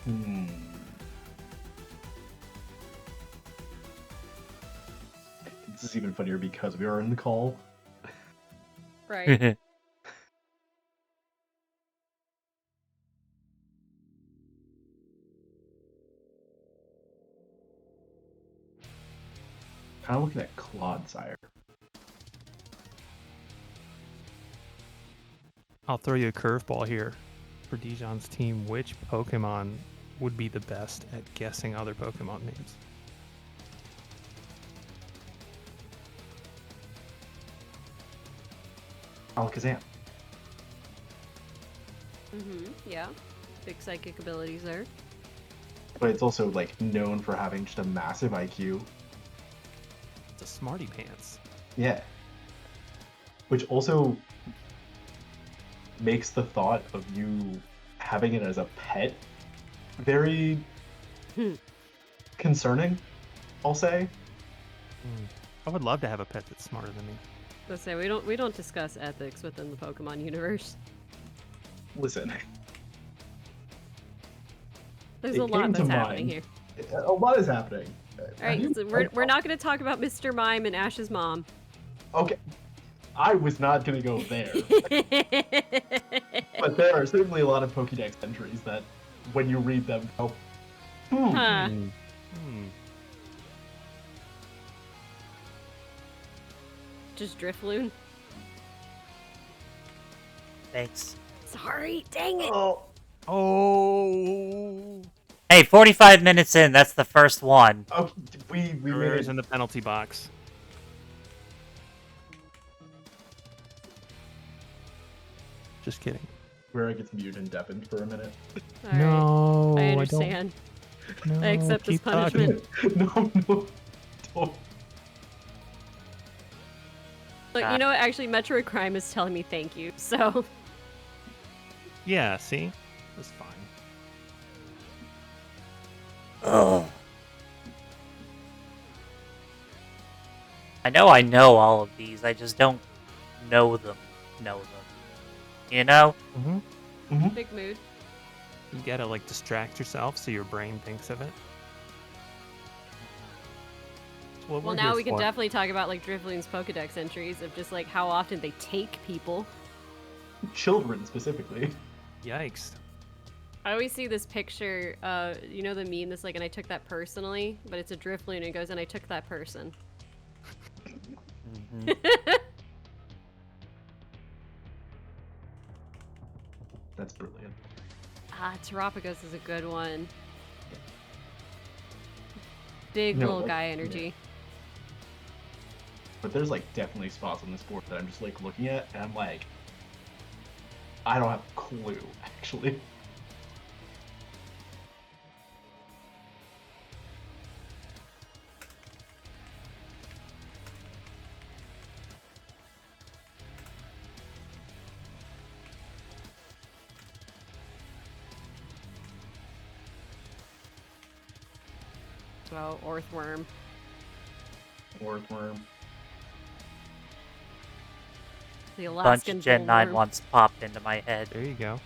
S4: Hmm. This is even funnier because we are in the call.
S3: Right.
S4: Kind of looking at Clodsire.
S1: I'll throw you a curveball here for Dijon's team. Which Pokemon would be the best at guessing other Pokemon names?
S4: Alakazam.
S3: Yeah. Big psychic abilities there.
S4: But it's also like known for having just a massive IQ.
S1: It's a smarty pants.
S4: Yeah. Which also makes the thought of you having it as a pet very concerning, I'll say.
S1: I would love to have a pet that's smarter than me.
S3: Let's say we don't discuss ethics within the Pokemon universe.
S4: Listen.
S3: There's
S4: It
S3: a lot
S4: came to
S3: that's happening
S4: mind.
S3: here.
S4: A lot is happening.
S3: All right, so we're not going to talk about Mr. Mime and Ash's mom.
S4: Okay. I was not gonna go there. But there are certainly a lot of Pokédex entries that, when you read them, go,
S3: Huh. Just Drifloon.
S2: Thanks.
S3: Sorry, dang it.
S1: Oh.
S2: Hey, 45 minutes in, that's the first one.
S4: Oh, we made
S1: Brewers
S4: it.
S1: in the penalty box. Just kidding.
S4: Where it gets muted and deafened for a minute.
S3: All right,
S1: No,
S3: I
S1: don't.
S3: understand.
S1: No,
S3: I accept this
S1: keep talking.
S3: punishment.
S4: No, don't.
S3: Look, you know what? Actually, Metroid Crime is telling me thank you, so...
S1: Yeah, see? That's fine.
S2: Ugh. I know all of these, I just don't know them. You know?
S1: Mm-hmm.
S3: Big mood.
S1: You gotta, like, distract yourself so your brain thinks of it. That's what
S3: Well,
S1: we're
S3: now
S1: here
S3: we can
S1: for.
S3: definitely talk about, like, Drifloon's Pokedex entries of just, like, how often they take people.
S4: Children, specifically.
S1: Yikes.
S3: I always see this picture, you know the meme that's like, and I took that personally, but it's a Drifloon and it goes, and I took that person.
S4: That's brilliant.
S3: Terapagos is a good one. Big
S4: No,
S3: little
S4: like,
S3: guy energy.
S4: But there's like definitely spots on this board that I'm just like looking at and I'm like, I don't have a clue, actually.
S3: So, Orthworm.
S4: Orthworm.
S3: The
S2: Bunch
S3: Alaskan
S2: of Gen 9
S3: bullworm.
S2: ones popped into my head.
S1: There you go.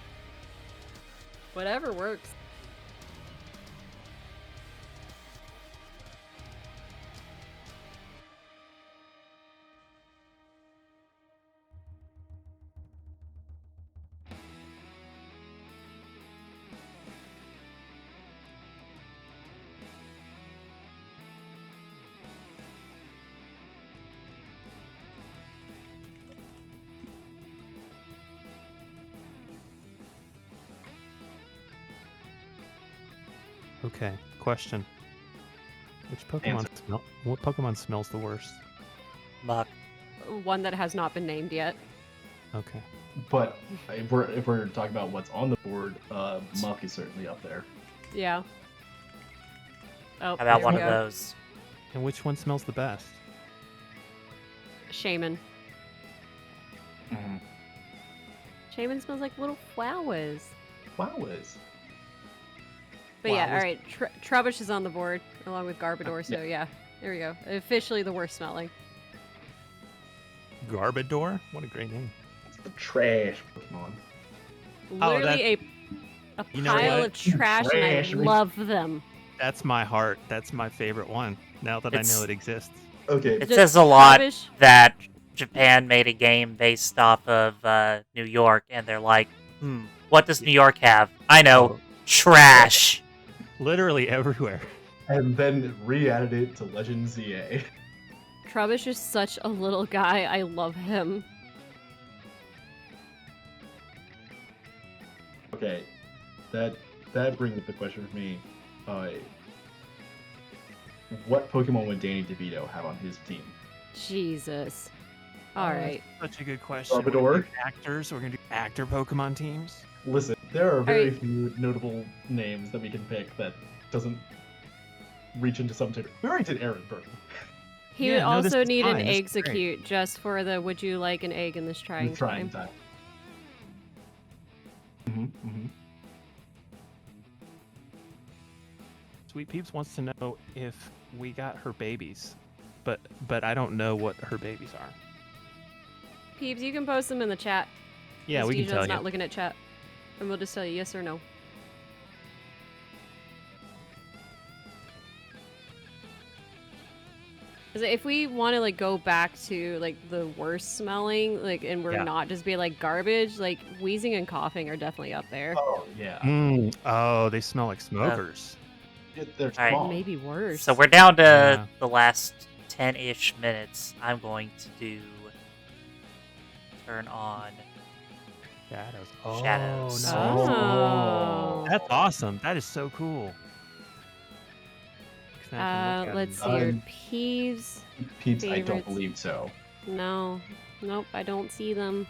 S3: Whatever works.
S1: Okay, question. What Pokemon smells the worst?
S2: Muck.
S3: One that has not been named yet.
S1: Okay.
S4: But if we're talking about what's on the board, Muck is certainly up there.
S3: Yeah. Oh,
S2: How about
S3: there
S2: one
S3: we
S2: of
S3: go.
S2: those?
S1: And which one smells the best?
S3: Shaman.
S4: Mm-hmm.
S3: Shaman smells like little flowers.
S4: Flowers.
S3: But yeah,
S1: Flowers.
S3: alright. Trubbish is on the board, along with Garbodor, so yeah. There we go. Officially the worst smelling.
S1: Garbodor? What a great name.
S4: It's the trash Pokemon.
S1: Oh,
S3: Literally a
S1: You know
S3: pile
S1: what?
S3: of trash,
S4: Trash.
S3: and I love them.
S1: That's my heart. That's my favorite one. Now that I
S2: It's-
S1: know it exists.
S4: Okay,
S2: It
S3: Just
S2: says a lot
S3: Trubbish.
S2: that Japan made a game based off of New York, and they're like, what does New York have? I know,
S1: Oh,
S2: trash.
S1: literally everywhere.
S4: and then re-added it to Legend ZA.
S3: Trubbish is such a little guy. I love him.
S4: Okay, that brings up the question for me. What Pokemon would Danny DeVito have on his team?
S3: Jesus.
S1: Oh,
S3: Alright.
S1: Such a good question. We're
S4: Garbodor?
S1: gonna do actors. We're gonna do actor Pokemon teams.
S4: Listen, there are very
S3: Alright.
S4: few notable names that we can pick that doesn't reach into some territory. We already did Aaron Burton.
S3: He
S1: Yeah,
S3: would
S1: no, this
S3: also
S1: is
S3: need
S1: fine.
S3: an
S1: This is
S3: execute just for the would you like an egg in this trying
S4: Trying
S3: time.
S4: time.
S1: Sweet Peeps wants to know if we got her babies, but I don't know what her babies are.
S3: Peeps, you can post them in the chat.
S1: Yeah,
S3: 'cause
S1: we can
S3: Dijon's
S1: tell
S3: not
S1: you.
S3: looking at chat. And we'll just tell you yes or no. 'Cause if we want to like go back to like the worst smelling, like, and we're
S1: Yeah.
S3: not just be like garbage, like wheezing and coughing are definitely up there.
S4: Oh yeah.
S1: Oh, they smell like smokers.
S4: They're
S2: Alright.
S4: small.
S3: Maybe worse.
S2: So we're down to
S1: Yeah.
S2: the last 10-ish minutes. I'm going to turn on.
S1: Shadows. Oh,
S2: Shadows.
S1: nice.
S3: Oh.
S1: That's awesome. That is so cool. Now I can look at
S3: Let's
S1: them.
S3: see your
S4: Um,
S3: peeves.
S4: Peeps, I don't
S3: favorites.
S4: believe so.
S3: No, nope, I don't see them.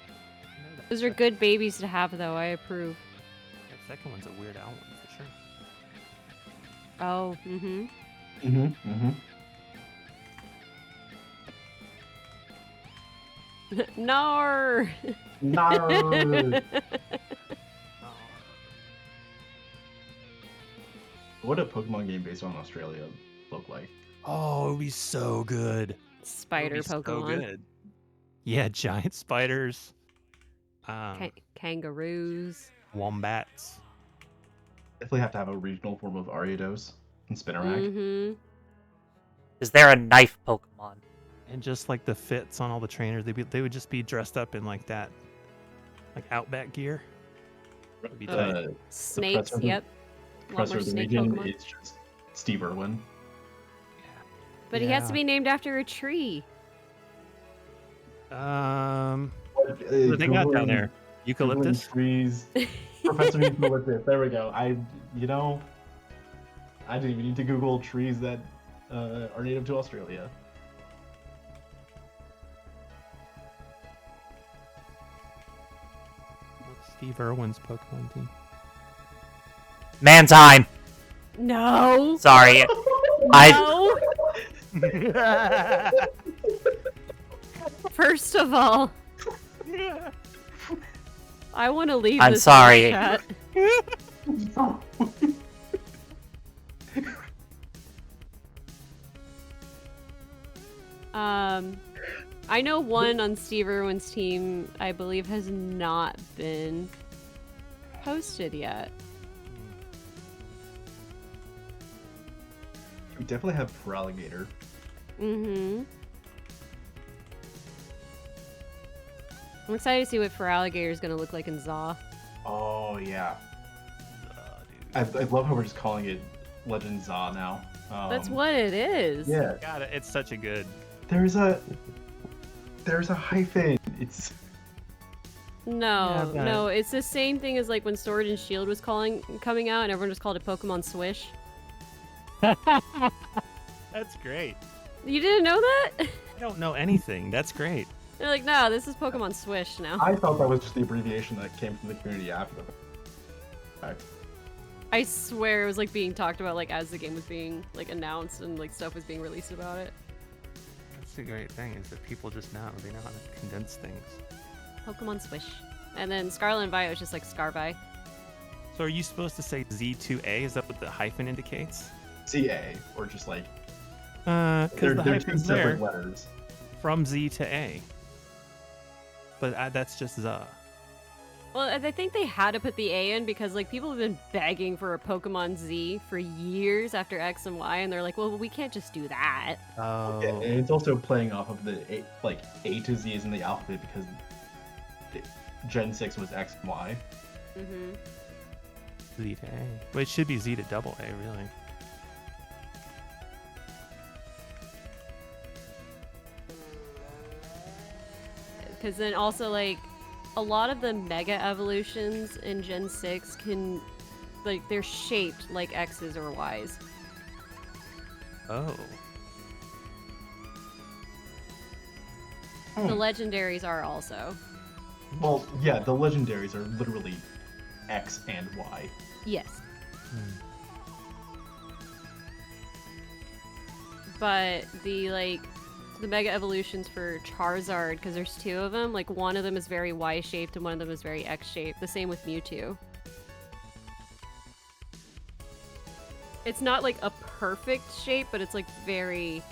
S1: I know that
S3: Those are
S1: sec-
S3: good babies to have, though. I approve.
S1: That second one's a Weird Al one for sure.
S3: Oh, mm-hmm. Nar.
S4: No.
S1: Oh.
S4: What would a Pokemon game based on Australia look like?
S1: Oh, it would be so good. It would
S3: Spider
S1: be so
S3: Pokemon.
S1: good. Yeah, giant spiders.
S3: Kangaroos.
S1: Wombats.
S4: Definitely have to have a regional form of Ariados and Spinarak.
S3: Mm-hmm.
S2: Is there a knife Pokemon?
S1: And just like the fits on all the trainers, they would just be dressed up in like that, like Outback gear. That'd be tight.
S3: Snakes,
S4: Professor-
S3: yep. A lot
S4: Professor
S3: more
S4: of the
S3: snake
S4: region
S3: Pokemon.
S4: is just Steve Irwin.
S3: But he has to
S1: Yeah.
S3: be named after a tree.
S1: What do they got down there? Eucalyptus?
S4: Trees. Professor Eucalyptus. There we go. I didn't even need to Google trees that are native to Australia.
S1: What's Steve Irwin's Pokemon team?
S2: Mantine!
S3: No.
S2: Sorry. I
S3: No. First of all, I want to leave
S2: I'm
S3: this
S2: sorry.
S3: chat. I know one on Steve Irwin's team, I believe, has not been posted yet.
S4: We definitely have Feraligatr.
S3: Mm-hmm. I'm excited to see what Feraligatr is going to look like in Zaw.
S4: Oh yeah.
S1: Dude.
S4: I love how we're just calling it Legend Za now.
S3: That's what it is.
S4: Yeah.
S1: God, it's such a good.
S4: There's a hyphen. It's
S3: No,
S1: Yeah,
S3: no, it's the same thing as like when Sword and Shield was coming out and everyone just called it Pokemon Swish.
S1: That's great.
S3: You didn't know that?
S1: I don't know anything. That's great.
S3: They're like, no, this is Pokemon Swish now.
S4: I thought that was just the abbreviation that came from the community after the fact.
S3: I swear it was like being talked about like as the game was being like announced and like stuff was being released about it.
S1: That's the great thing is that people just know. They know how to condense things.
S3: Pokemon Swish. And then Scarlet and Violet was just like Scarvi.
S1: So are you supposed to say Z2A? Is that what the hyphen indicates?
S4: CA, or just like
S1: Because
S4: they're
S1: the
S4: two
S1: hyphen's there
S4: separate letters.
S1: from Z to A. But that's just Z.
S3: Well, I think they had to put the A in because like people have been begging for a Pokemon Z for years after X and Y, and they're like, well, we can't just do that.
S1: Oh.
S4: Yeah, and it's also playing off of the A to Z is in the alphabet because Gen 6 was X and Y.
S3: Mm-hmm.
S1: Z to A. Well, it should be Z to double A, really.
S3: Because then also like a lot of the Mega Evolutions in Gen 6 can like they're shaped like X's or Y's.
S1: Oh.
S3: The legendaries are also.
S4: Well, yeah, the legendaries are literally X and Y.
S3: Yes.
S1: Hmm.
S3: But the Mega Evolutions for Charizard, because there's two of them, like one of them is very Y shaped and one of them is very X shaped. The same with Mewtwo. It's not like a perfect shape, but it's like very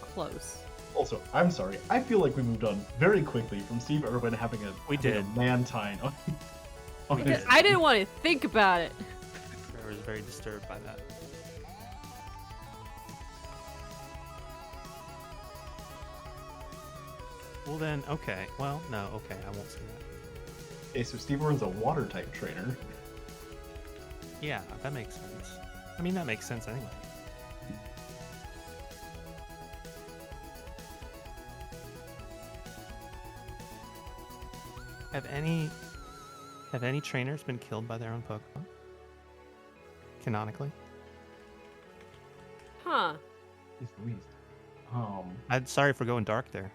S3: close.
S4: Also, I'm sorry, I feel like we moved on very quickly from Steve Irwin having a Mantine on
S1: We
S4: his
S1: did.
S3: I didn't want to think about it.
S1: I was very disturbed by that. Well then, okay. Well, no, okay, I won't say that.
S4: Okay, so Stevorn's a water type trainer.
S1: Yeah, that makes sense. I mean, that makes sense anyway. Have any trainers been killed by their own Pokemon? Canonically?
S3: Huh.
S4: Jeez Louise.
S1: I'm sorry for going dark there.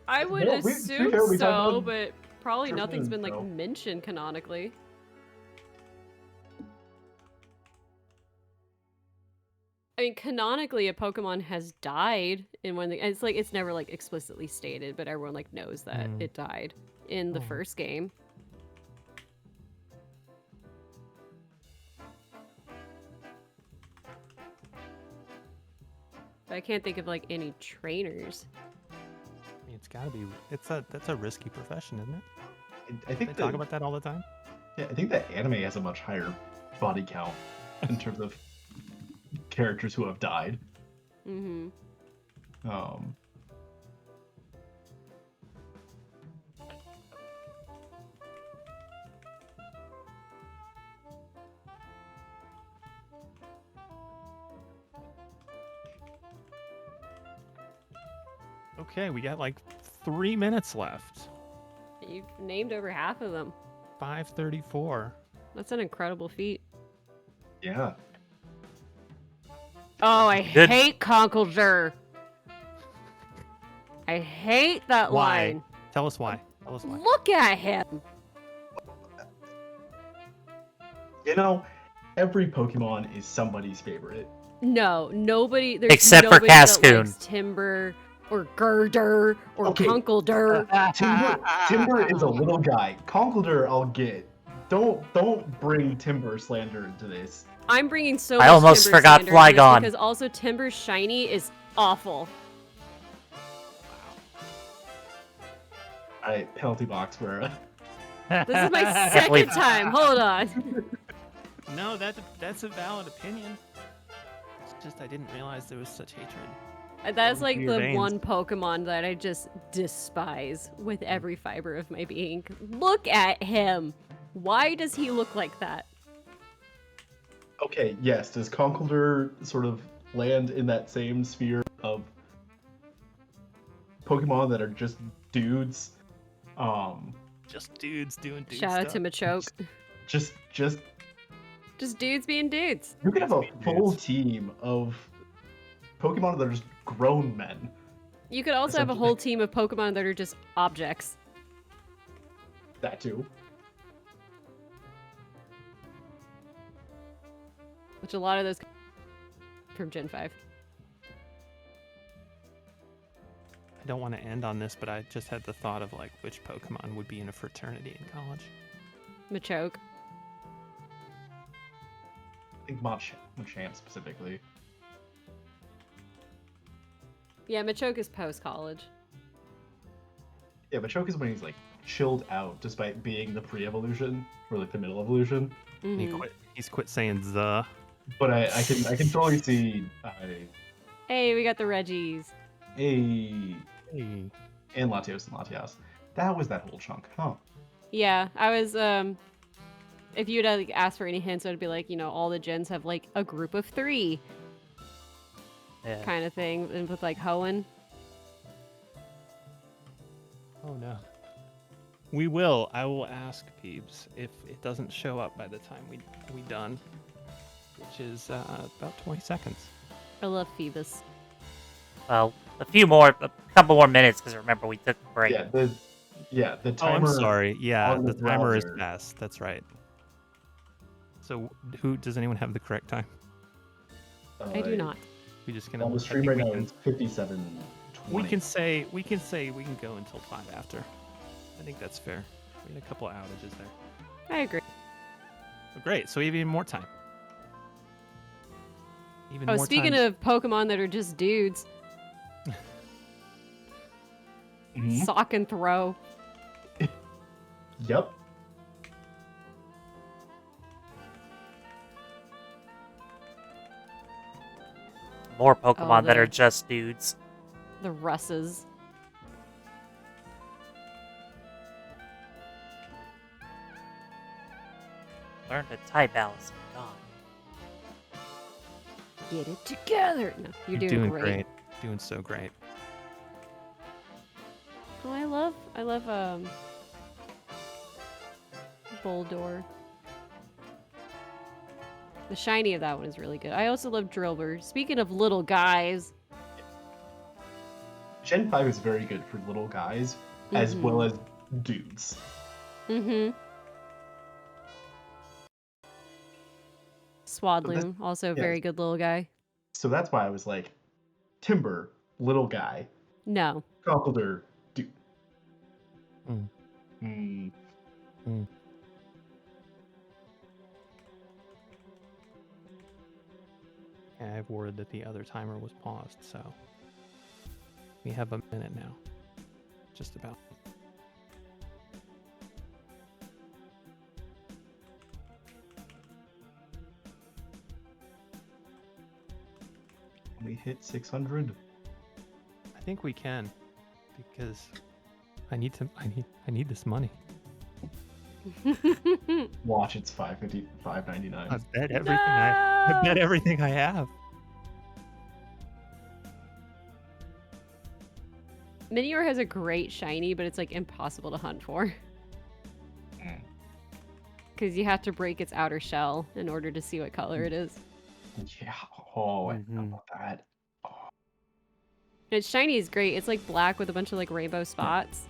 S3: I would
S4: No, to be
S3: assume
S4: fair, we talked
S3: so,
S4: about
S3: but probably
S4: Triple
S3: nothing's been
S4: Intro.
S3: like mentioned canonically. I mean, canonically, a Pokemon has died in one of the. It's like it's never like explicitly stated, but everyone like knows that
S1: Mm.
S3: it died in the
S1: Oh.
S3: first game. But I can't think of like any trainers.
S1: I mean, it's gotta be. That's a risky profession, isn't it?
S4: I think
S1: They talk about that all the time.
S4: Yeah, I think that anime has a much higher body count in terms of characters who have died.
S3: Mm-hmm.
S1: Okay, we got like 3 minutes left.
S3: You've named over half of them.
S1: 5:34.
S3: That's an incredible feat.
S4: Yeah.
S3: Oh, I
S2: Good.
S3: hate Conkeldurr. I hate that
S1: Why?
S3: line.
S1: Tell us why. Tell us why.
S3: Look at him.
S4: You know, every Pokemon is somebody's favorite.
S3: No, nobody. There's
S2: Except for
S3: nobody that
S2: Cascoon.
S3: likes Timber or Girder or
S4: Okay.
S3: Conkeldurr.
S4: Timber is a little guy. Conkeldurr, I'll get. Don't bring Timber slander into this.
S3: I'm bringing so
S2: I
S3: much
S2: almost
S3: Timber
S2: forgot
S3: slander into this
S2: Flygon.
S3: because also Timber's shiny is awful.
S4: Alright, penalty box for
S3: This is my
S2: Definitely.
S3: second time. Hold on.
S1: No, that's a valid opinion. It's just I didn't realize there was such hatred.
S3: That's
S1: Flowing
S3: like
S1: through your
S3: the
S1: veins.
S3: one Pokemon that I just despise with every fiber of my being. Look at him. Why does he look like that?
S4: Okay, yes, does Conkeldurr sort of land in that same sphere of Pokemon that are just dudes?
S1: Just dudes doing dude
S3: Shout out
S1: stuff.
S3: to Machoke.
S4: Just
S3: Just dudes being dudes.
S4: you could have a
S1: Dudes being
S4: full
S1: dudes.
S4: team of Pokemon that are just grown men.
S3: You could also have a whole team of Pokemon that are just objects.
S4: That too.
S3: Which a lot of those come from Gen 5.
S1: I don't want to end on this, but I just had the thought of like which Pokemon would be in a fraternity in college.
S3: Machoke.
S4: I think Machamp specifically.
S3: Yeah, Machoke is post-college.
S4: Yeah, Machoke is when he's like chilled out despite being the pre-evolution or like the middle evolution.
S1: And
S3: Mhm.
S1: he's quit saying the.
S4: But I can totally see
S3: Hey, we got the Reggies.
S4: a
S1: Hey.
S4: and Latios and Latias. That was that whole chunk, huh?
S3: Yeah, I was, if you'd like, ask for any hints, I'd be like, all the gens have like a group of 3
S2: Yeah.
S3: kind of thing, and with like Hoenn.
S1: Oh no. I will ask Peebs if it doesn't show up by the time we done, which is about 20 seconds.
S3: I love Phoebus.
S2: Well, a couple more minutes, because remember we took a break.
S4: The
S1: Oh,
S4: timer.
S1: I'm sorry. Yeah,
S4: on
S1: the
S4: the
S1: timer is
S4: browser.
S1: fast. That's right. So, does anyone have the correct time?
S3: I do not.
S1: We just gonna
S4: On the
S1: I
S4: stream
S1: think
S4: right
S1: we
S4: now
S1: can-
S4: it's 57:20.
S1: We can say we can go until 5 after. I think that's fair. We had a couple of outages there.
S3: I agree.
S1: Oh, great. So we have even more time. Even
S3: Oh,
S1: more
S3: speaking
S1: time.
S3: of Pokemon that are just dudes,
S4: Mhm.
S3: sock and throw.
S4: Yep.
S2: More Pokemon that
S3: the-
S2: are just dudes.
S3: The Russes.
S2: Learn to type, Alice. God.
S3: Get it together. No, you're doing great.
S1: Doing so great.
S3: Oh, I love Boldor. The shiny of that one is really good. I also love Drillbur. Speaking of little guys.
S4: Gen 5 is very good for little guys as well as dudes.
S3: Mm-hmm. Swadloon, also a very good little guy.
S4: So that's why I was like, Timber, little guy.
S3: No.
S4: Conkeldurr, dude.
S1: Yeah, I've worded that the other timer was paused, so we have a minute now. Just about.
S4: We hit 600.
S1: I think we can, because I need this money.
S4: Watch, it's $5.50, $5.99.
S1: I bet everything I bet everything I have.
S3: Minior has a great shiny, but it's like impossible to hunt for. Because you have to break its outer shell in order to see what color it is.
S4: Yeah. Oh, I know about that. Oh.
S3: Its shiny is great. It's like black with a bunch of like rainbow spots.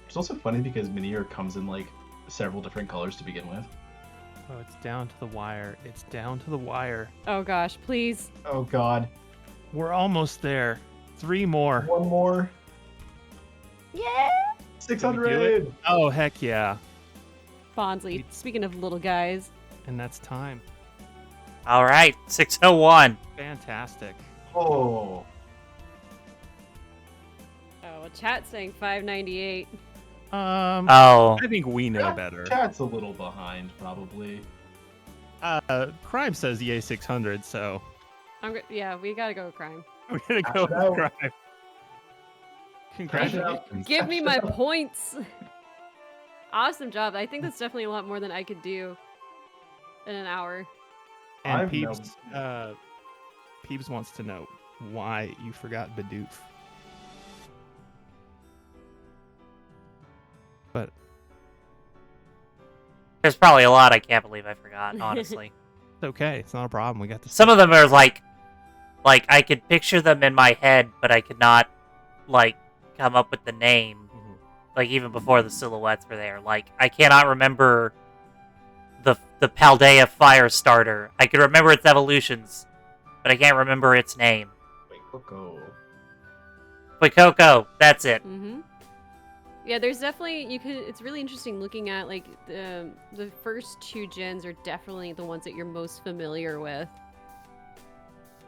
S4: It's also funny because Minior comes in like several different colors to begin with.
S1: Oh, it's down to the wire. It's down to the wire.
S3: Oh gosh, please.
S4: Oh god.
S1: We're almost there. 3 more.
S4: One more.
S3: Yeah!
S4: 600!
S1: Oh, heck yeah.
S3: Bondsley, speaking of little guys.
S1: And that's time.
S2: All right, 601.
S1: Fantastic.
S4: Oh.
S3: Oh, well, chat's saying 598.
S2: Oh.
S1: I think we know better.
S4: Chat's a little behind, probably.
S1: Crime says EA 600, so
S3: Yeah, we gotta go with crime.
S1: we're gonna go with Crime. Congratulations.
S3: Give me my points. Awesome job. I think that's definitely a lot more than I could do in an hour.
S1: And
S4: I've
S1: Peebs wants to know why you forgot Bidoof. But
S2: There's probably a lot I can't believe I forgot, honestly.
S1: it's okay. It's not a problem. We got to
S2: Some of them are like I could picture them in my head, but I could not, like, come up with the name, like, even before the silhouettes were there. Like, I cannot remember the Paldea Firestarter. I can remember its evolutions, but I can't remember its name. Coco, that's it.
S3: Yeah, there's definitely it's really interesting looking at like the first 2 gens are definitely the ones that you're most familiar with.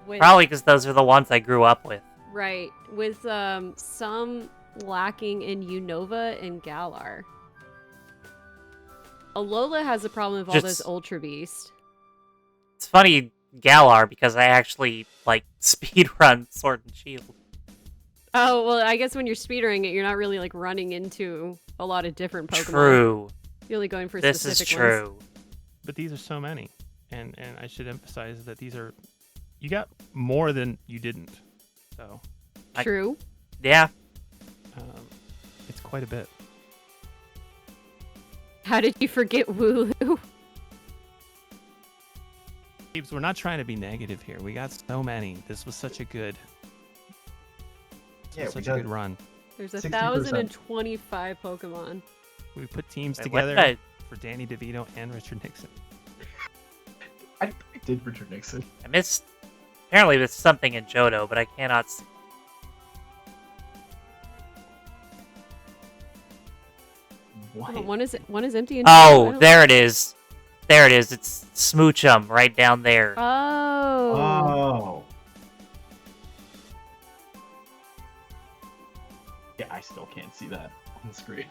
S2: Probably because those are the ones I grew up with.
S3: Right, with some lacking in Unova and Galar. Alola has a problem with all those Ultra Beast.
S2: It's funny, Galar, because I actually, like, speedrun Sword and Shield.
S3: Oh, well, I guess when you're speedrunning it, you're not really, like, running into a lot of different Pokemon.
S2: True.
S3: You're only going for
S2: this
S3: specific
S2: is true.
S3: ones.
S1: But these are so many. And I should emphasize that these are... You got more than you didn't. So...
S3: True.
S2: Yeah.
S1: It's quite a bit.
S3: How did you forget Wooloo?
S1: We're not trying to be negative here. We got so many. This was such a good... such a good run.
S3: There's
S4: 60%.
S3: 1,025 Pokemon.
S1: We put teams
S2: Wait,
S1: together for Danny DeVito and Richard Nixon.
S4: I did Richard Nixon.
S2: I missed... Apparently there's something in Johto, but I cannot see.
S4: What?
S3: Oh, one is empty. And
S2: Oh, there it is. There it is. It's Smoochum right down there.
S3: Oh.
S4: Oh. Yeah, I still can't see that on the screen.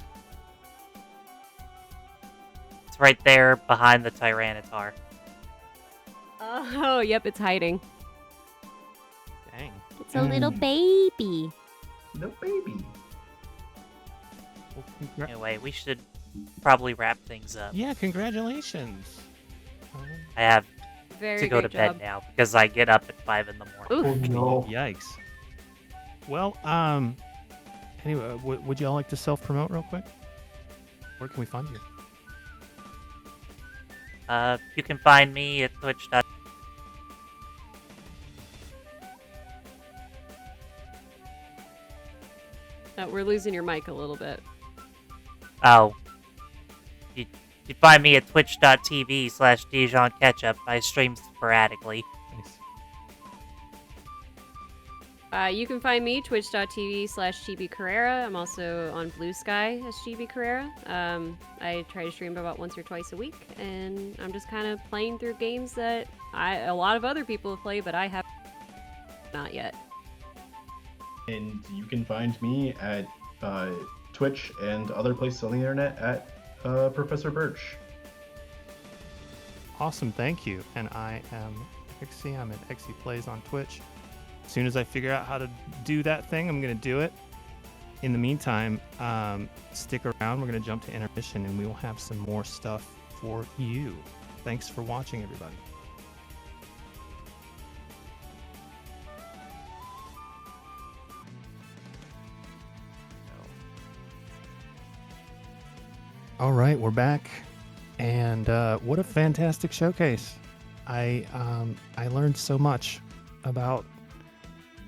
S2: It's right there behind the Tyranitar.
S3: Oh, yep, it's hiding.
S1: Dang.
S3: It's a little baby.
S4: No baby.
S1: Well,
S2: Anyway, we should probably wrap things up.
S1: Yeah, congratulations.
S2: I have
S3: Very
S2: to go to
S3: great job.
S2: bed now because I get up at 5 in the morning.
S3: Oof.
S4: No.
S1: Yikes. Well, anyway, would you all like to self-promote real quick? Where can we find you?
S2: You can find me at Twitch.
S3: We're losing your mic a little bit.
S2: Oh. You find me at twitch.tv/dijonketchup. I stream sporadically.
S1: Nice.
S3: You can find me twitch.tv/chibicarrera. I'm also on Blue Sky as chibicarrera. I try to stream about once or twice a week, and I'm just kind of playing through games that a lot of other people have played, but I have not yet.
S4: And you can find me at Twitch and other places on the internet at ProfessorBurtch.
S1: Awesome, thank you. And I am Exxy. I'm at Exxy Plays on Twitch. As soon as I figure out how to do that thing, I'm going to do it. In the meantime, stick around. We're going to jump to intermission, and we will have some more stuff for you. Thanks for watching, everybody. All right, we're back, and what a fantastic showcase! I learned so much about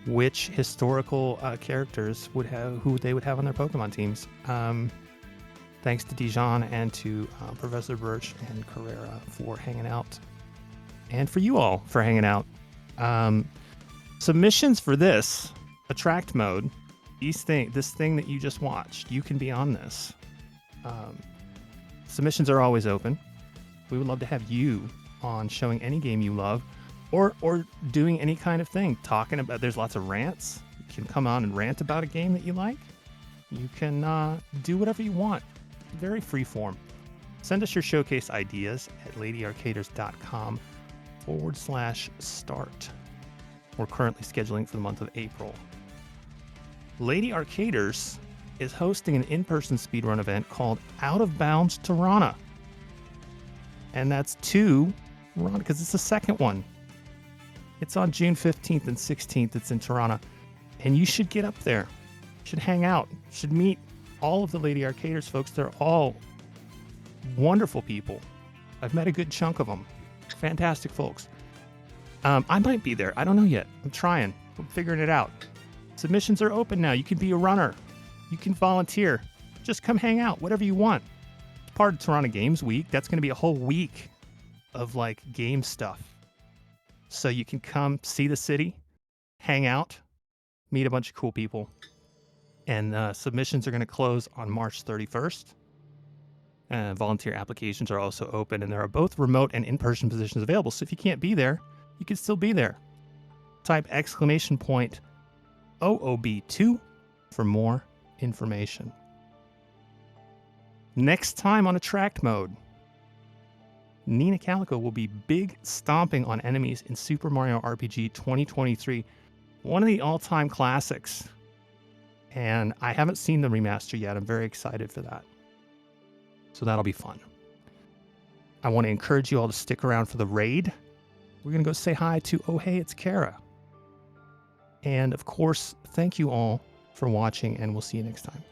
S1: which historical characters who they would have on their Pokemon teams. Thanks to Dijon and to ProfessorBurtch and Carrera for hanging out, and for you all for hanging out. Submissions for this attract mode, this thing that you just watched, you can be on this. Submissions are always open. We would love to have you on showing any game you love, or doing any kind of thing. Talking about, there's lots of rants. You can come on and rant about a game that you like. You can do whatever you want. Very free form. Send us your showcase ideas at ladyarcaders.com/start. We're currently scheduling for the month of April. Lady Arcaders is hosting an in-person speedrun event called Out of Bounds Tirana. And that's 2 Tirana, because it's the second one. It's on June 15th and 16th. It's in Tirana. And you should get up there. You should hang out. You should meet all of the Lady Arcaders folks. They're all wonderful people. I've met a good chunk of them. Fantastic folks. I might be there. I don't know yet. I'm trying. I'm figuring it out. Submissions are open now. You can be a runner. You can volunteer. Just come hang out. Whatever you want. It's part of Tirana Games Week. That's going to be a whole week of like game stuff. So you can come see the city, hang out, meet a bunch of cool people. And submissions are going to close on March 31st. Volunteer applications are also open, and there are both remote and in-person positions available. So if you can't be there, you can still be there. Type !OOB2 for more information. Next time on Attract Mode, Nina Calico will be big stomping on enemies in Super Mario RPG 2023, one of the all-time classics. And I haven't seen the remaster yet. I'm very excited for that. So that'll be fun. I want to encourage you all to stick around for the raid. We're going to go say hi to Oh Hey, It's Kara. And of course, thank you all for watching, and we'll see you next time.